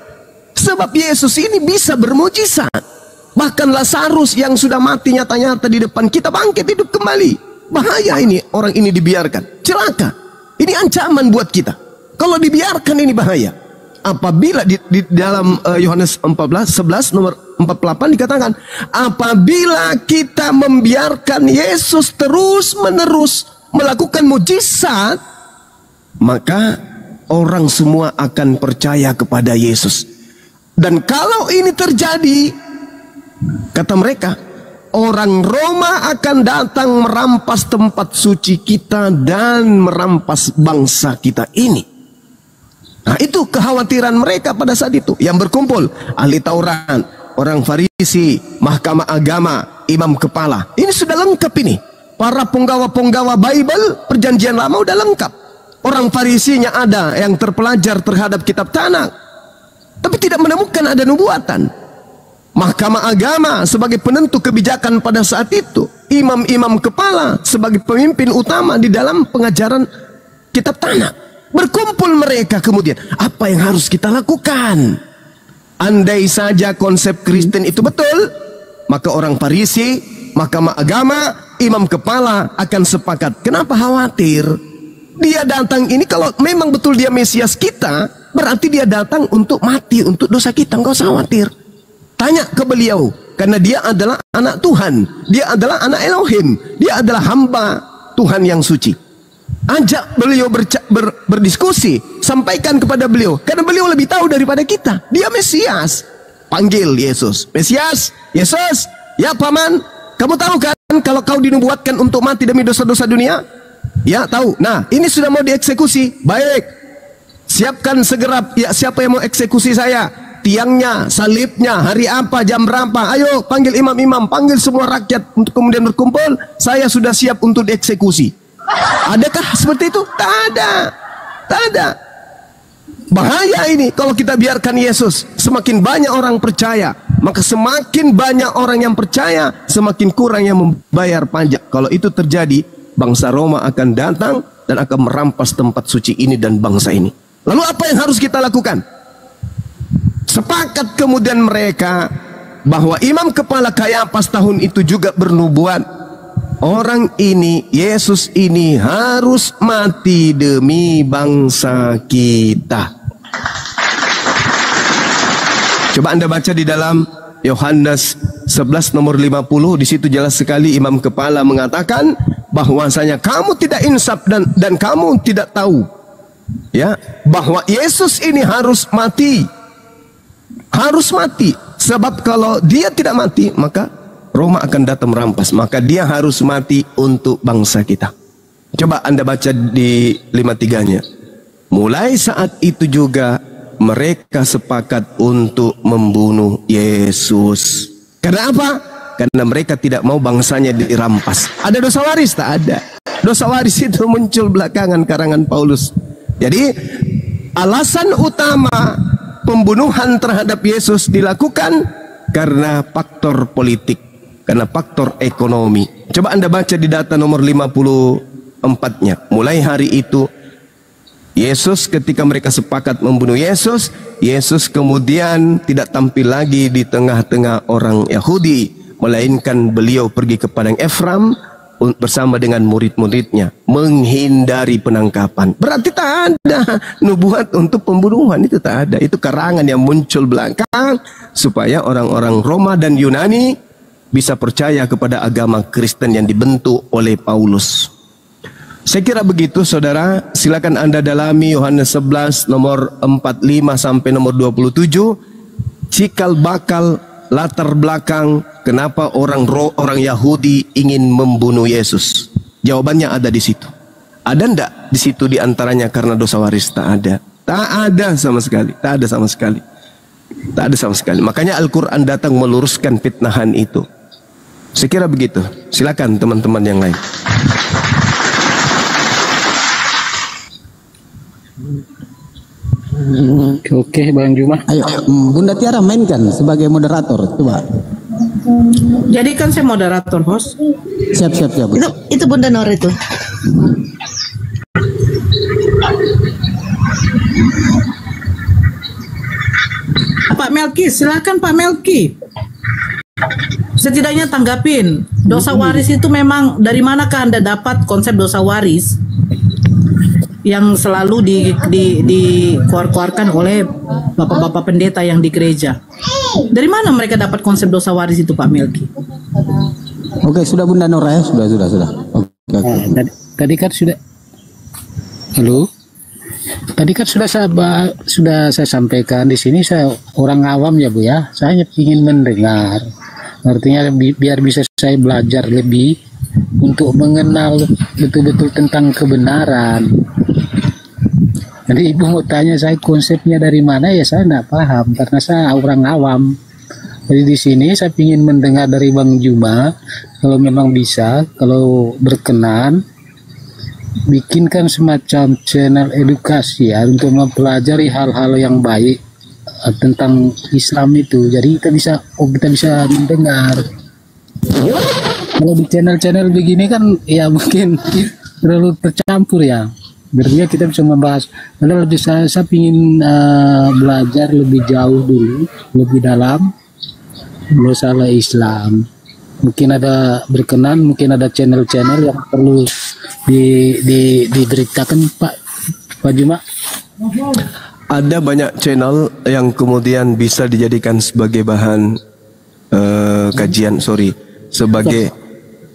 Sebab Yesus ini bisa bermujizat. Bahkan Lazarus yang sudah mati nyata-nyata di depan kita bangkit hidup kembali. Bahaya ini, orang ini dibiarkan. Celaka. Ini ancaman buat kita. Kalau dibiarkan ini bahaya. Apabila di dalam Yohanes 11 nomor 48 dikatakan, apabila kita membiarkan Yesus terus-menerus melakukan mujizat, maka orang semua akan percaya kepada Yesus. Dan kalau ini terjadi, kata mereka, orang Roma akan datang merampas tempat suci kita dan merampas bangsa kita ini. Nah, itu kekhawatiran mereka pada saat itu. Yang berkumpul ahli Taurat, orang Farisi, Mahkamah Agama, imam kepala. Ini sudah lengkap ini. Para penggawa-penggawa Bible Perjanjian Lama udah lengkap. Orang Farisinya ada yang terpelajar terhadap kitab Tanakh, tapi tidak menemukan ada nubuatan. Mahkamah Agama sebagai penentu kebijakan pada saat itu, imam-imam kepala sebagai pemimpin utama di dalam pengajaran kitab Tanakh. Berkumpul mereka kemudian, apa yang harus kita lakukan? Andai saja konsep Kristen itu betul, maka orang Farisi, mahkamah agama, imam kepala akan sepakat. Kenapa khawatir? Dia datang ini kalau memang betul dia Mesias kita, berarti dia datang untuk mati untuk dosa kita. Enggak usah khawatir. Tanya ke beliau, karena dia adalah anak Tuhan, dia adalah anak Elohim, dia adalah hamba Tuhan yang suci. Ajak beliau berdiskusi, sampaikan kepada beliau, karena beliau lebih tahu daripada kita. Dia Mesias. Panggil Yesus. Mesias, Yesus, ya paman, kamu tahu kan kalau kau dinubuatkan untuk mati demi dosa-dosa dunia? Ya tahu. Nah, ini sudah mau dieksekusi. Baik, siapkan segera. Ya, siapa yang mau eksekusi saya? Tiangnya, salibnya, hari apa, jam berapa? Ayo panggil imam-imam, panggil semua rakyat untuk kemudian berkumpul. Saya sudah siap untuk dieksekusi. Adakah seperti itu? Tak ada. Tak ada. Bahaya ini kalau kita biarkan Yesus. Semakin banyak orang percaya, maka semakin banyak orang yang percaya, semakin kurang yang membayar pajak. Kalau itu terjadi, bangsa Roma akan datang dan akan merampas tempat suci ini dan bangsa ini. Lalu apa yang harus kita lakukan? Sepakat kemudian mereka bahwa imam kepala Kayapas tahun itu juga bernubuat, orang ini, Yesus ini harus mati demi bangsa kita. Coba Anda baca di dalam Yohanes 11 nomor 50, di situ jelas sekali imam kepala mengatakan bahwasanya kamu tidak insaf dan kamu tidak tahu ya bahwa Yesus ini harus mati. Harus mati, sebab kalau dia tidak mati maka Roma akan datang merampas, maka dia harus mati untuk bangsa kita. Coba Anda baca di 53-nya. Mulai saat itu juga mereka sepakat untuk membunuh Yesus. Karena apa? Karena mereka tidak mau bangsanya dirampas. Ada dosa waris? Tak ada. Dosa waris itu muncul belakangan karangan Paulus. Jadi alasan utama pembunuhan terhadap Yesus dilakukan karena faktor politik, karena faktor ekonomi. Coba Anda baca di data nomor 54-nya. Mulai hari itu Yesus, ketika mereka sepakat membunuh Yesus, Yesus kemudian tidak tampil lagi di tengah-tengah orang Yahudi, melainkan beliau pergi ke padang Efraim bersama dengan murid-muridnya, menghindari penangkapan. Berarti tak ada nubuat untuk pembunuhan, itu tak ada. Itu karangan yang muncul belakang supaya orang-orang Roma dan Yunani bisa percaya kepada agama Kristen yang dibentuk oleh Paulus. Saya kira begitu saudara. Silakan Anda dalami Yohanes 11 nomor 45 sampai nomor 27. Cikal bakal latar belakang kenapa orang Yahudi ingin membunuh Yesus. Jawabannya ada di situ. Ada ndak di situ di antaranya karena dosa waris? Tak ada. Tak ada sama sekali. Tak ada sama sekali. Tak ada sama sekali. Makanya Al-Quran datang meluruskan fitnahan itu. Saya kira begitu. Silakan teman-teman yang lain. Oke, Bang Juma. Ayo, Bunda Tiara mainkan sebagai moderator, coba. Jadikan saya moderator, host. Siap. Itu Bunda Nor itu. Pak Melki, silakan Pak Melki. Setidaknya tanggapin. Dosa waris itu memang dari manakah Anda dapat konsep dosa waris yang selalu dikeluarkan oleh bapak-bapak pendeta yang di gereja? Dari mana mereka dapat konsep dosa waris itu, Pak Melki? Oke, sudah Bunda Nora ya, sudah. Oke. Tadi kan sudah. Halo. Tadi kan sudah saya sampaikan di sini, saya orang awam ya Bu ya. Saya ingin mendengar. Artinya biar bisa saya belajar lebih untuk mengenal betul-betul tentang kebenaran. Jadi Ibu mau tanya saya konsepnya dari mana, ya saya tidak paham karena saya orang awam. Jadi di sini saya ingin mendengar dari Bang Juma, kalau memang bisa, kalau berkenan, bikinkan semacam channel edukasi ya untuk mempelajari hal-hal yang baik tentang Islam itu. Jadi kita bisa mendengar. Kalau di channel-channel begini kan ya mungkin terlalu tercampur ya. Biar kita bisa membahas. Padahal saya ingin belajar lebih jauh dulu, lebih dalam masalah Islam. Mungkin ada berkenan, mungkin ada channel-channel yang perlu diberitakan Pak Juma. Ada banyak channel yang kemudian bisa dijadikan sebagai bahan kajian, sebagai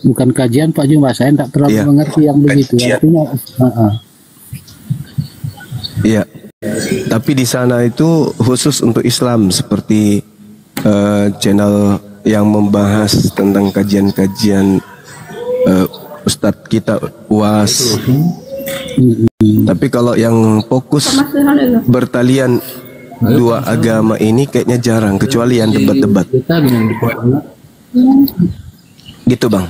bukan kajian Pak Juma, saya tidak terlalu mengerti yang begitu. Artinya, iya. Tapi di sana itu khusus untuk Islam, seperti channel yang membahas tentang kajian-kajian Ustadz kita UAS. Tapi kalau yang fokus bertalian dua agama ini kayaknya jarang, kecuali yang debat-debat. Gitu Bang.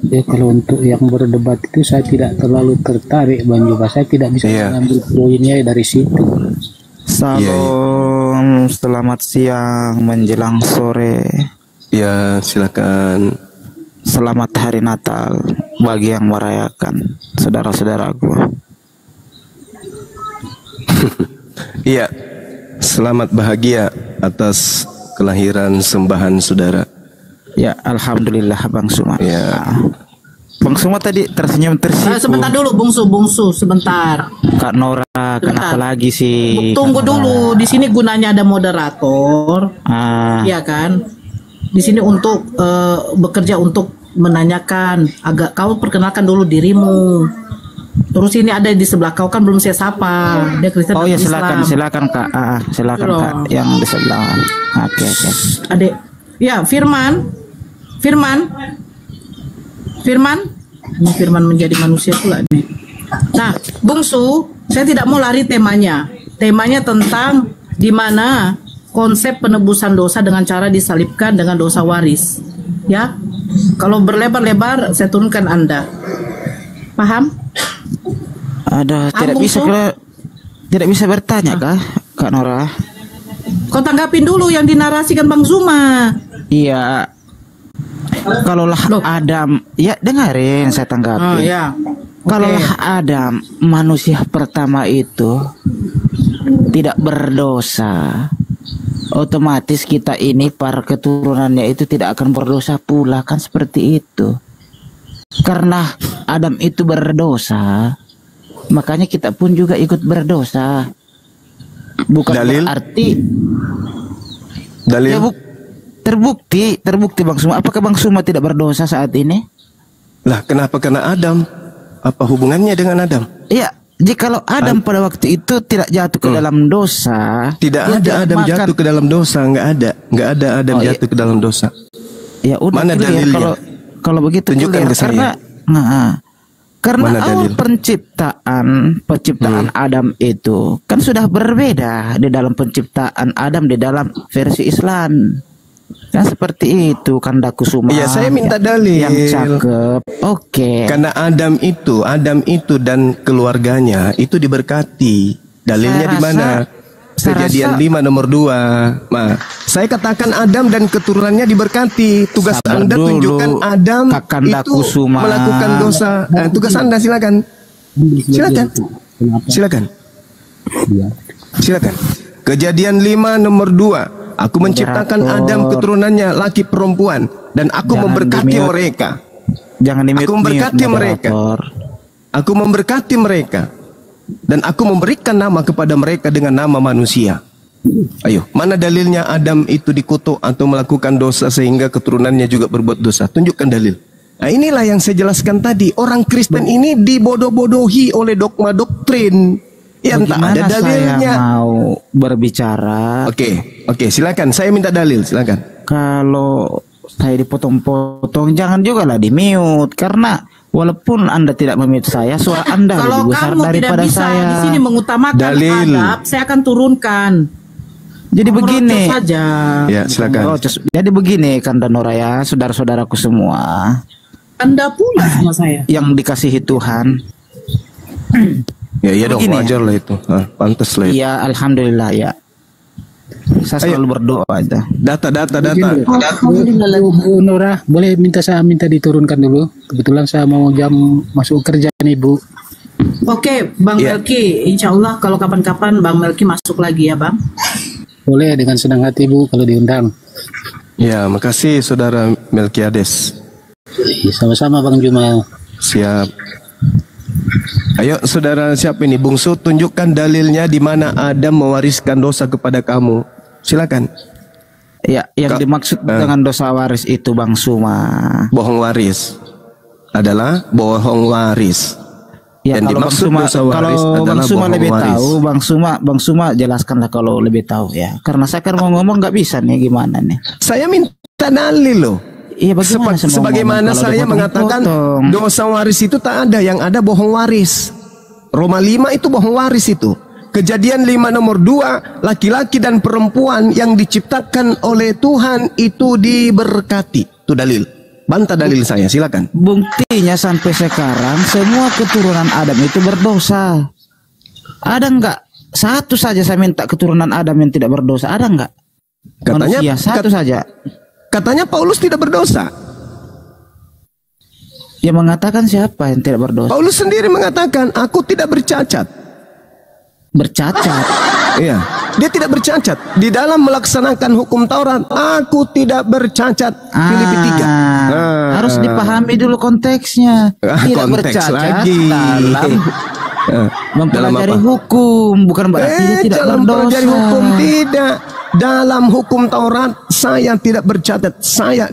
Ya, kalau untuk yang berdebat itu saya tidak terlalu tertarik Bang Juba. Saya tidak bisa mengambil poinnya dari situ. Salam, selamat siang menjelang sore. Ya, silakan. Selamat Hari Natal bagi yang merayakan, saudara-saudaraku. Iya, selamat bahagia atas kelahiran sembahan saudara. Ya, alhamdulillah Bang Suma. Ya. Bang Suma tadi tersenyum tersipu. Sebentar dulu, bungsu, sebentar. Kak Nora, kenapa lagi sih? Tunggu dulu, di sini gunanya ada moderator. Iya kan? Di sini untuk bekerja untuk menanyakan, agak kau perkenalkan dulu dirimu. Terus ini ada di sebelah kau kan belum saya sapa. Dia Kristen. Oh ya, silakan Kak. Silakan Kak yang di sebelah. Oke. Adek. Ya, Firman. Ini Firman menjadi manusia pula nih. Nah, bungsu, saya tidak mau lari temanya. Temanya tentang di mana konsep penebusan dosa dengan cara disalibkan dengan dosa waris. Ya, kalau berlebar-lebar saya turunkan Anda. Paham? Ada, tidak bisa bertanya kah, Kak Nora? Kau tanggapin dulu yang dinarasikan Bang Zuma. Iya. Kalaulah Adam, ya dengerin saya tanggapin. Kalaulah Adam, manusia pertama itu tidak berdosa, otomatis kita ini para keturunannya itu tidak akan berdosa pula, kan seperti itu. Karena Adam itu berdosa, makanya kita pun juga ikut berdosa. Bukan berarti dalil ya, terbukti Bang Suma. Apakah Bang Suma tidak berdosa saat ini? Lah kenapa kena Adam? Apa hubungannya dengan Adam? Iya, jikalau Adam pada waktu itu tidak jatuh ke dalam dosa, tidak ada Adam jatuh ke dalam dosa, nggak ada Adam jatuh ke dalam dosa. Ya udah, mana dalilnya? Kalau begitu tunjukkan ke saya. Karena awal penciptaan Adam itu kan sudah berbeda di dalam penciptaan Adam di dalam versi Islam. Kan seperti itu Kanda Kusuma. Iya, saya minta dalil yang cakep. Oke. Karena Adam itu dan keluarganya itu diberkati. Dalilnya di mana? Kejadian 5 nomor 2. Nah, saya katakan Adam dan keturunannya diberkati. Tugas Anda tunjukkan Adam itu melakukan dosa. Tugas Anda silakan. Silakan. Kejadian 5 nomor 2. Aku menciptakan Adam keturunannya laki perempuan dan aku memberkati mereka. Aku memberkati mereka. Dan aku memberikan nama kepada mereka dengan nama manusia. Ayo, mana dalilnya Adam itu dikutuk atau melakukan dosa sehingga keturunannya juga berbuat dosa? Tunjukkan dalil. Nah, inilah yang saya jelaskan tadi. Orang Kristen ini dibodoh-bodohi oleh dogma doktrin. Ya, entah ada dalilnya. Saya mau berbicara. Oke, silakan. Saya minta dalil, silakan. Kalau saya dipotong-potong, jangan juga lah di-mute, karena walaupun Anda tidak memute saya, suara Anda lebih besar daripada saya. Kalau kamu tidak bisa di sini mengutamakan adab, saya akan turunkan. Jadi begini saja. Ya, silakan. Jadi begini Kanda Nora ya, saudara-saudaraku semua. Anda pula sama saya. Yang dikasihi Tuhan. Ya iya dong, wajar lah itu. Pantas lah itu. Iya, alhamdulillah ya. Saya selalu berdoa aja. Data. Bu Nora, boleh saya minta diturunkan dulu. Kebetulan saya mau jam masuk kerja nih Bu. Oke, Bang Melki, insya Allah kalau kapan-kapan Bang Melki masuk lagi ya, Bang. Boleh, dengan senang hati Bu kalau diundang. Ya, makasih Saudara Melkiades. Sama-sama Bang Juma. Siap. Ayo saudara siapa ini? Bungsu, tunjukkan dalilnya di mana Adam mewariskan dosa kepada kamu. Silakan. Ya, yang dimaksud dengan dosa waris itu Bang Suma. Bohong waris adalah bohong waris. Ya, yang kalau dimaksud dosa waris kalau adalah Bang Suma bohong lebih waris. tahu, Bang Suma jelaskanlah kalau lebih tahu ya. Karena saya kan mau ngomong nggak bisa nih, gimana nih? Saya minta dalil loh. Iya, bagaimana sebagaimana saya mengatakan dosa waris itu tak ada, yang ada bohong waris. Roma 5 itu bohong waris itu. Kejadian 5 nomor 2, laki-laki dan perempuan yang diciptakan oleh Tuhan itu diberkati. Itu dalil. Bantah dalil saya, silakan. Buktinya sampai sekarang semua keturunan Adam itu berdosa. Ada enggak? Satu saja saya minta keturunan Adam yang tidak berdosa. Ada enggak? Katanya manusia satu saja. Katanya Paulus tidak berdosa. Yang mengatakan siapa yang tidak berdosa? Paulus sendiri mengatakan, aku tidak bercacat. Bercacat? Iya, dia tidak bercacat. Di dalam melaksanakan hukum Taurat, aku tidak bercacat. Filipi 3. Harus dipahami dulu konteksnya. Tidak Konteks bercacat lagi. dalam mempelajari hukum, bukan berarti dia tidak dalam berdosa. mempelajari hukum tidak. Dalam hukum Taurat saya tidak bercacat.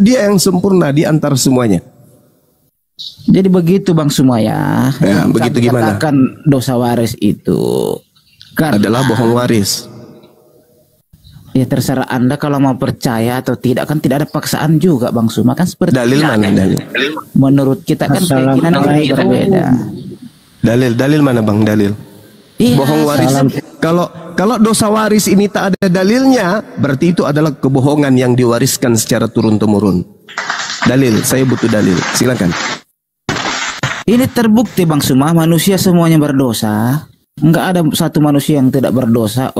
Dia yang sempurna di antara semuanya. Jadi begitu Bang Sumaya. Ya, begitu gimana? Katakan dosa waris itu adalah bohong waris. Ya terserah Anda kalau mau percaya atau tidak, kan tidak ada paksaan juga Bang Suma, kan seperti dalil mana dalil? Menurut kita kan keyakinan yang berbeda. Dalil mana Bang? Dalil. Iya, bohong waris. Kalau dosa waris ini tak ada dalilnya, berarti itu adalah kebohongan yang diwariskan secara turun-temurun. Dalil, saya butuh dalil. Silakan. Ini terbukti Bang Suma, manusia semuanya berdosa. Enggak ada satu manusia yang tidak berdosa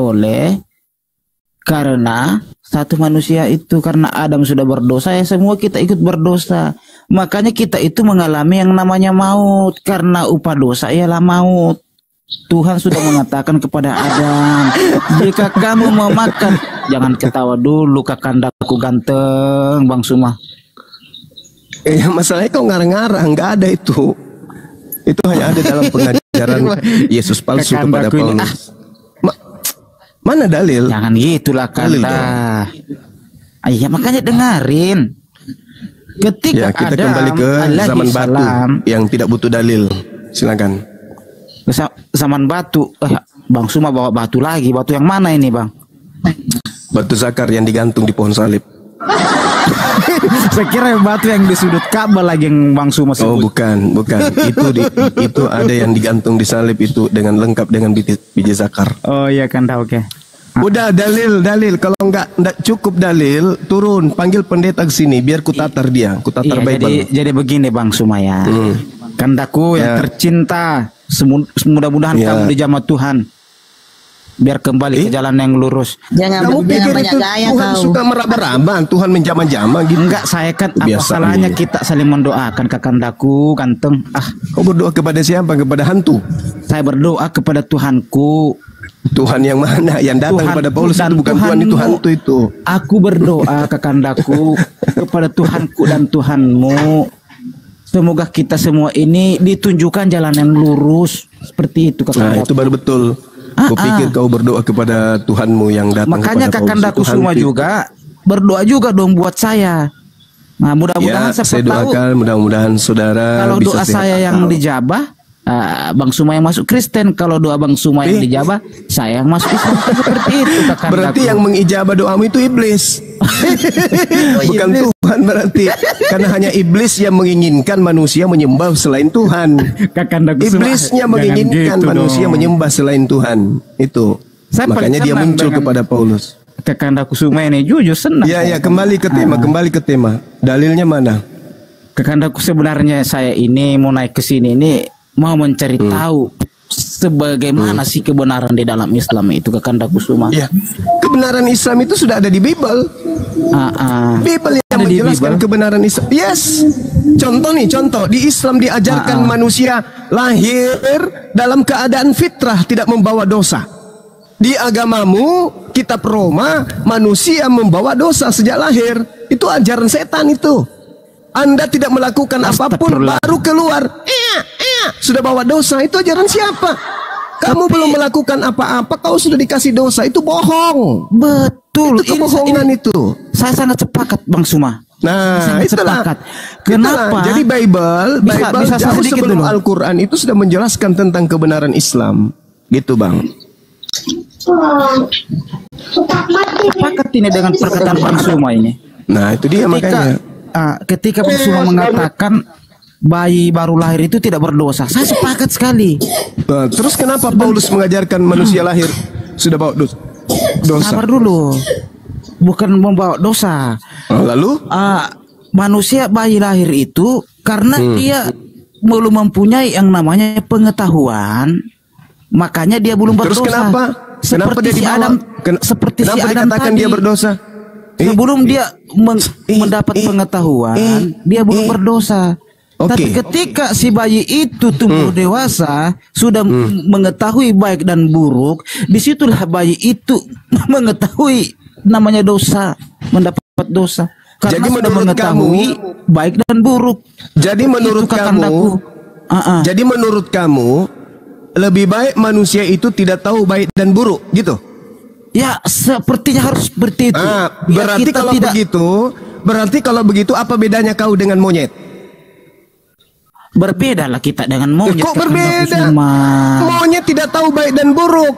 karena satu manusia itu, karena Adam sudah berdosa, ya semua kita ikut berdosa. Makanya kita itu mengalami yang namanya maut, karena upah dosa ialah maut. Tuhan sudah mengatakan kepada Adam, jika kamu mau makan, jangan ketawa dulu kakandaku ganteng Bang Suma. Masalahnya kau ngarang-ngarang, nggak ada itu. Itu hanya ada dalam pengajaran Yesus palsu kepada Paulus. Mana dalil? Jangan gitulah Kanda. Iya, makanya dengerin. Ketika kita Adam kembali ke zaman batu yang tidak butuh dalil. Silakan. Zaman batu. Bang Suma bawa batu lagi. Batu yang mana ini Bang? Batu zakar yang digantung di pohon salib. Saya kira batu yang di sudut Ka'bah lagi yang Bang Suma sebut. Oh bukan. Itu ada yang digantung di salib itu dengan lengkap dengan biji zakar. Oh iya Kanda, oke. Udah dalil. Kalau nggak cukup dalil, turun panggil pendeta ke sini biar kutatar dia, kutatar Bible. Jadi begini Bang Suma ya. Kandaku yang tercinta, mudah-mudahan kamu dijamah Tuhan, biar kembali ke jalan yang lurus. Kamu pikir banyak gaya Tuhan suka meraba-raba, Tuhan menjamah-jamah gitu? Enggak, saya kan apa salahnya kita saling mendoakan kakandaku ganteng. Kau berdoa kepada siapa? Kepada hantu? Saya berdoa kepada Tuhanku. Tuhan yang mana? Yang datang kepada Paulus itu bukan Tuhan, itu hantu itu. Aku berdoa kakandaku kepada Tuhanku dan Tuhanmu. Semoga kita semua ini ditunjukkan jalan yang lurus. Seperti itu kakandaku. Nah itu baru betul. Aku pikir kau berdoa kepada Tuhanmu yang datang. Makanya kakandaku semua juga berdoa juga dong buat saya. Nah mudah-mudahan saya doakan, mudah-mudahan saudara kalau bisa doa saya yang dijabah, Bang Suma yang masuk Kristen. Kalau doa Bang Suma yang dijabah, saya yang masuk Islam. Seperti itu kakandaku. Berarti yang mengijabah doamu itu iblis. Bukan Tuhan berarti. Karena hanya iblis yang menginginkan manusia menyembah selain Tuhan. Iblisnya menginginkan manusia menyembah selain Tuhan. Itu. Makanya dia muncul kepada Paulus. Kakandaku Suma ini jujur senang. Ya, kembali ke tema. Dalilnya mana? Kakandaku sebenarnya saya ini mau naik ke sini ini mau mencari tahu sebagaimana sih kebenaran di dalam Islam itu kakandaku Suma. Ya, kebenaran Islam itu sudah ada di Bible. Bible yang menjelaskan kebenaran Islam. Yes. Contoh di Islam diajarkan manusia lahir dalam keadaan fitrah tidak membawa dosa. Di agamamu, kitab Roma, manusia membawa dosa sejak lahir. Itu ajaran setan itu. Anda tidak melakukan apapun baru keluar, sudah bawa dosa. Itu ajaran siapa? Kamu belum melakukan apa-apa, kau sudah dikasih dosa. Itu bohong. Betul. Itu kebohongan itu. Saya sangat sepakat, Bang Suma. Nah, itulah. Kenapa? Jadi Bible bisa jauh sedikit sebelum dulu. Al-Quran itu sudah menjelaskan tentang kebenaran Islam. Gitu, Bang. Sepakat ini dengan perkataan Bang Suma ini. Nah, itu dia makanya. Ketika Bang Suma mengatakan bayi baru lahir itu tidak berdosa, saya sepakat sekali. Nah, terus kenapa Paulus mengajarkan manusia lahir sudah bawa dosa? Sabar dulu, bukan membawa dosa. Lalu manusia bayi lahir itu karena dia belum mempunyai yang namanya pengetahuan, makanya dia belum berdosa. Terus kenapa? Kenapa dia si dibawa? Adam, seperti si Adam dikatakan tadi, dia berdosa? Sebelum dia mendapat pengetahuan, dia belum berdosa. Tapi ketika si bayi itu tumbuh dewasa, sudah mengetahui baik dan buruk, disitulah bayi itu mengetahui namanya dosa, mendapat dosa. Karena Jadi sudah menurut mengetahui baik dan buruk. Jadi menurut kamu, jadi menurut kamu lebih baik manusia itu tidak tahu baik dan buruk, gitu? Ya, sepertinya harus seperti itu. Berarti kalau begitu, apa bedanya kau dengan monyet? Berbeda lah kita dengan monyet. Kok berbeda? Monyet tidak tahu baik dan buruk.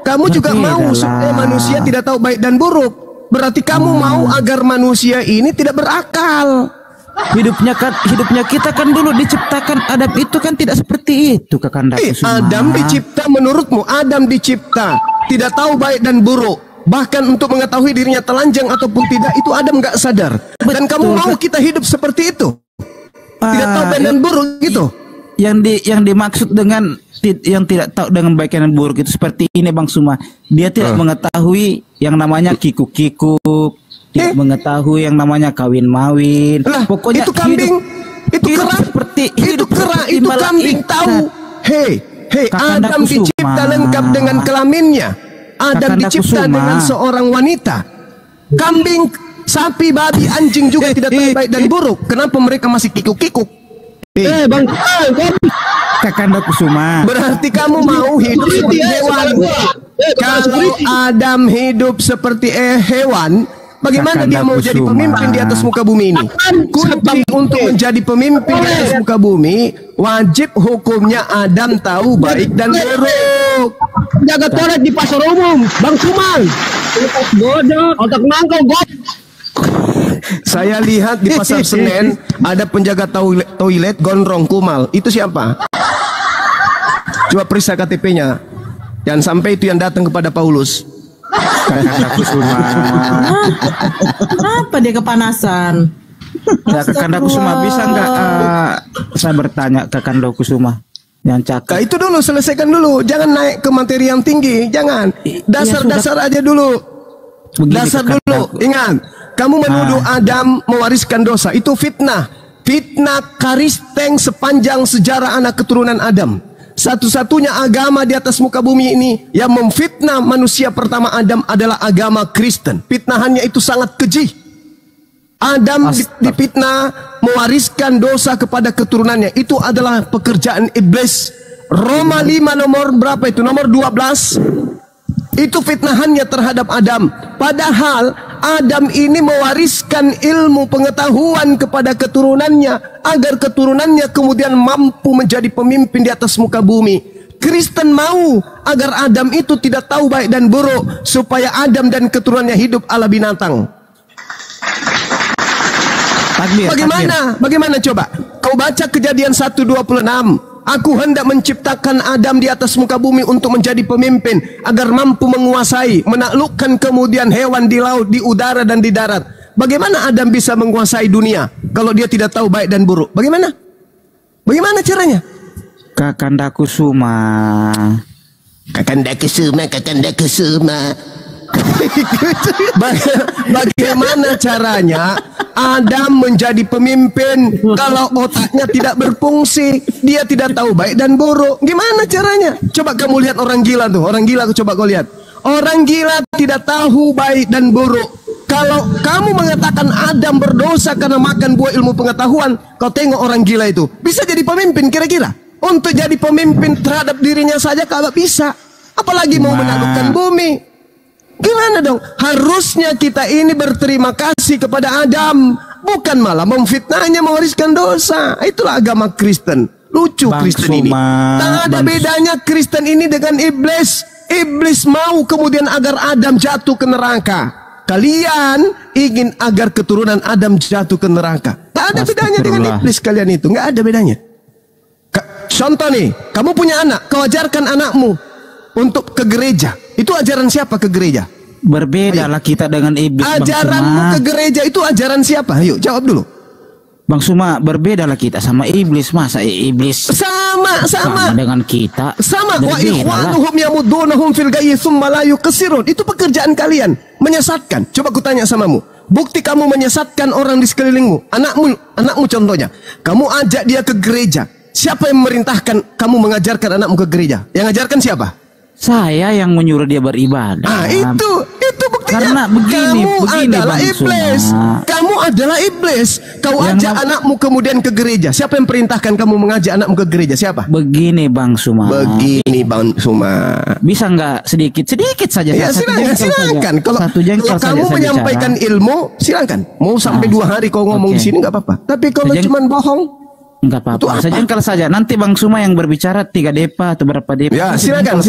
Kamu juga mau supaya manusia tidak tahu baik dan buruk. Berarti kamu mau agar manusia ini tidak berakal. Hidupnya kita kan dulu diciptakan Adam itu kan tidak seperti itu, Kakanda Kusuma. Adam dicipta menurutmu, Adam dicipta tidak tahu baik dan buruk. Bahkan untuk mengetahui dirinya telanjang ataupun tidak, itu Adam nggak sadar. Dan kamu mau kita hidup seperti itu? Tidak tahu baik dan buruk gitu. Yang dimaksud dengan yang tidak tahu dengan baik dan buruk itu seperti ini, Bang Suma. Dia tidak mengetahui yang namanya kikuk-kikuk, tidak mengetahui yang namanya kawin-mawin. Pokoknya itu kambing, itu kera, itu kambing tahu. Hei, Adam dicipta lengkap dengan kelaminnya. Adam dicipta dengan seorang wanita. Kambing, sapi, babi, anjing juga tidak tahu baik dan buruk. Kenapa mereka masih kikuk-kikuk? Bang, Kakanda Kusuma. Berarti kamu mau hidup seperti hewan. Kalau Adam hidup seperti hewan, bagaimana dia mau jadi pemimpin di atas muka bumi ini? Kunci untuk menjadi pemimpin di atas muka bumi, wajib hukumnya Adam tahu baik dan buruk. Jaga toilet di pasar umum, Bang Suman. Bodoh, otak mangkok, Saya lihat di pasar Senen ada penjaga toilet gondrong kumal. Itu siapa? Coba periksa KTP-nya. Jangan sampai itu yang datang kepada Paulus. Kenapa dia kepanasan? Ya, Kakanda Kusuma, bisa nggak saya bertanya Kakanda Kusuma yang cakap? Itu dulu, selesaikan dulu. Jangan naik ke materi yang tinggi. Jangan. Dasar-dasar aja dulu. Dasar dulu. Ingat, kamu menuduh Adam mewariskan dosa. Itu fitnah. Fitnah karisteng sepanjang sejarah anak keturunan Adam. Satu-satunya agama di atas muka bumi ini yang memfitnah manusia pertama Adam adalah agama Kristen. Fitnahannya itu sangat keji. Adam dipitnah mewariskan dosa kepada keturunannya. Itu adalah pekerjaan iblis. Roma 5 nomor berapa itu? Nomor 12. Itu fitnahannya terhadap Adam. Padahal Adam ini mewariskan ilmu pengetahuan kepada keturunannya agar keturunannya kemudian mampu menjadi pemimpin di atas muka bumi. Kristen mau agar Adam itu tidak tahu baik dan buruk supaya Adam dan keturunannya hidup ala binatang. Bagaimana coba? Kau baca Kejadian 1:26. Aku hendak menciptakan Adam di atas muka bumi untuk menjadi pemimpin agar mampu menguasai, menaklukkan kemudian hewan di laut, di udara dan di darat. Bagaimana Adam bisa menguasai dunia kalau dia tidak tahu baik dan buruk? Bagaimana? Bagaimana caranya? Kakanda Kusuma. Bagaimana caranya Adam menjadi pemimpin kalau otaknya tidak berfungsi, dia tidak tahu baik dan buruk? Gimana caranya? Coba kamu lihat orang gila tuh, orang gila coba kau lihat. Orang gila tidak tahu baik dan buruk. Kalau kamu mengatakan Adam berdosa karena makan buah ilmu pengetahuan, kau tengok orang gila itu bisa jadi pemimpin kira-kira? Untuk jadi pemimpin terhadap dirinya saja kalau bisa, apalagi mau menaklukkan bumi. Gimana dong? Harusnya kita ini berterima kasih kepada Adam, bukan malah memfitnahnya, mewariskan dosa. Itulah agama Kristen. Lucu Kristen ini. Tak ada bedanya Kristen ini dengan iblis. Iblis mau kemudian agar Adam jatuh ke neraka. Kalian ingin agar keturunan Adam jatuh ke neraka. Tak ada bedanya dengan iblis kalian itu. Nggak ada bedanya. Contoh nih, kamu punya anak, kau ajarkan anakmu untuk ke gereja. Itu ajaran siapa ke gereja? Berbeda lah kita dengan iblis. Ajaranmu ke gereja itu ajaran siapa? Ayo jawab dulu. Bang Suma, berbeda lah kita sama iblis. Masa iblis sama dengan kita? Sama. Wa ikhwanuhum yamudunahum fil ghayyi tsumma la yuqsirun. Itu pekerjaan kalian, menyesatkan. Coba ku tanya samamu. Bukti kamu menyesatkan orang di sekelilingmu. Anakmu contohnya. Kamu ajak dia ke gereja. Siapa yang memerintahkan kamu mengajarkan anakmu ke gereja? Yang ajarkan siapa? Saya yang menyuruh dia beribadah. Itu buktinya. Karena begini adalah Bang iblis. Suma. Kamu adalah iblis. Kau ajak anakmu kemudian ke gereja. Siapa yang perintahkan kamu mengajak anakmu ke gereja? Siapa? Begini Bang Suma. Bisa nggak sedikit saja? Ya silakan. Kalau kamu menyampaikan ilmu, silakan. Mau sampai 2 hari kau ngomong di sini nggak apa-apa. Tapi kalau cuma bohong, nggak apa-apa. Sejengkal saja. Nanti Bang Suma yang berbicara 3 depa atau berapa depa. Ya silakan.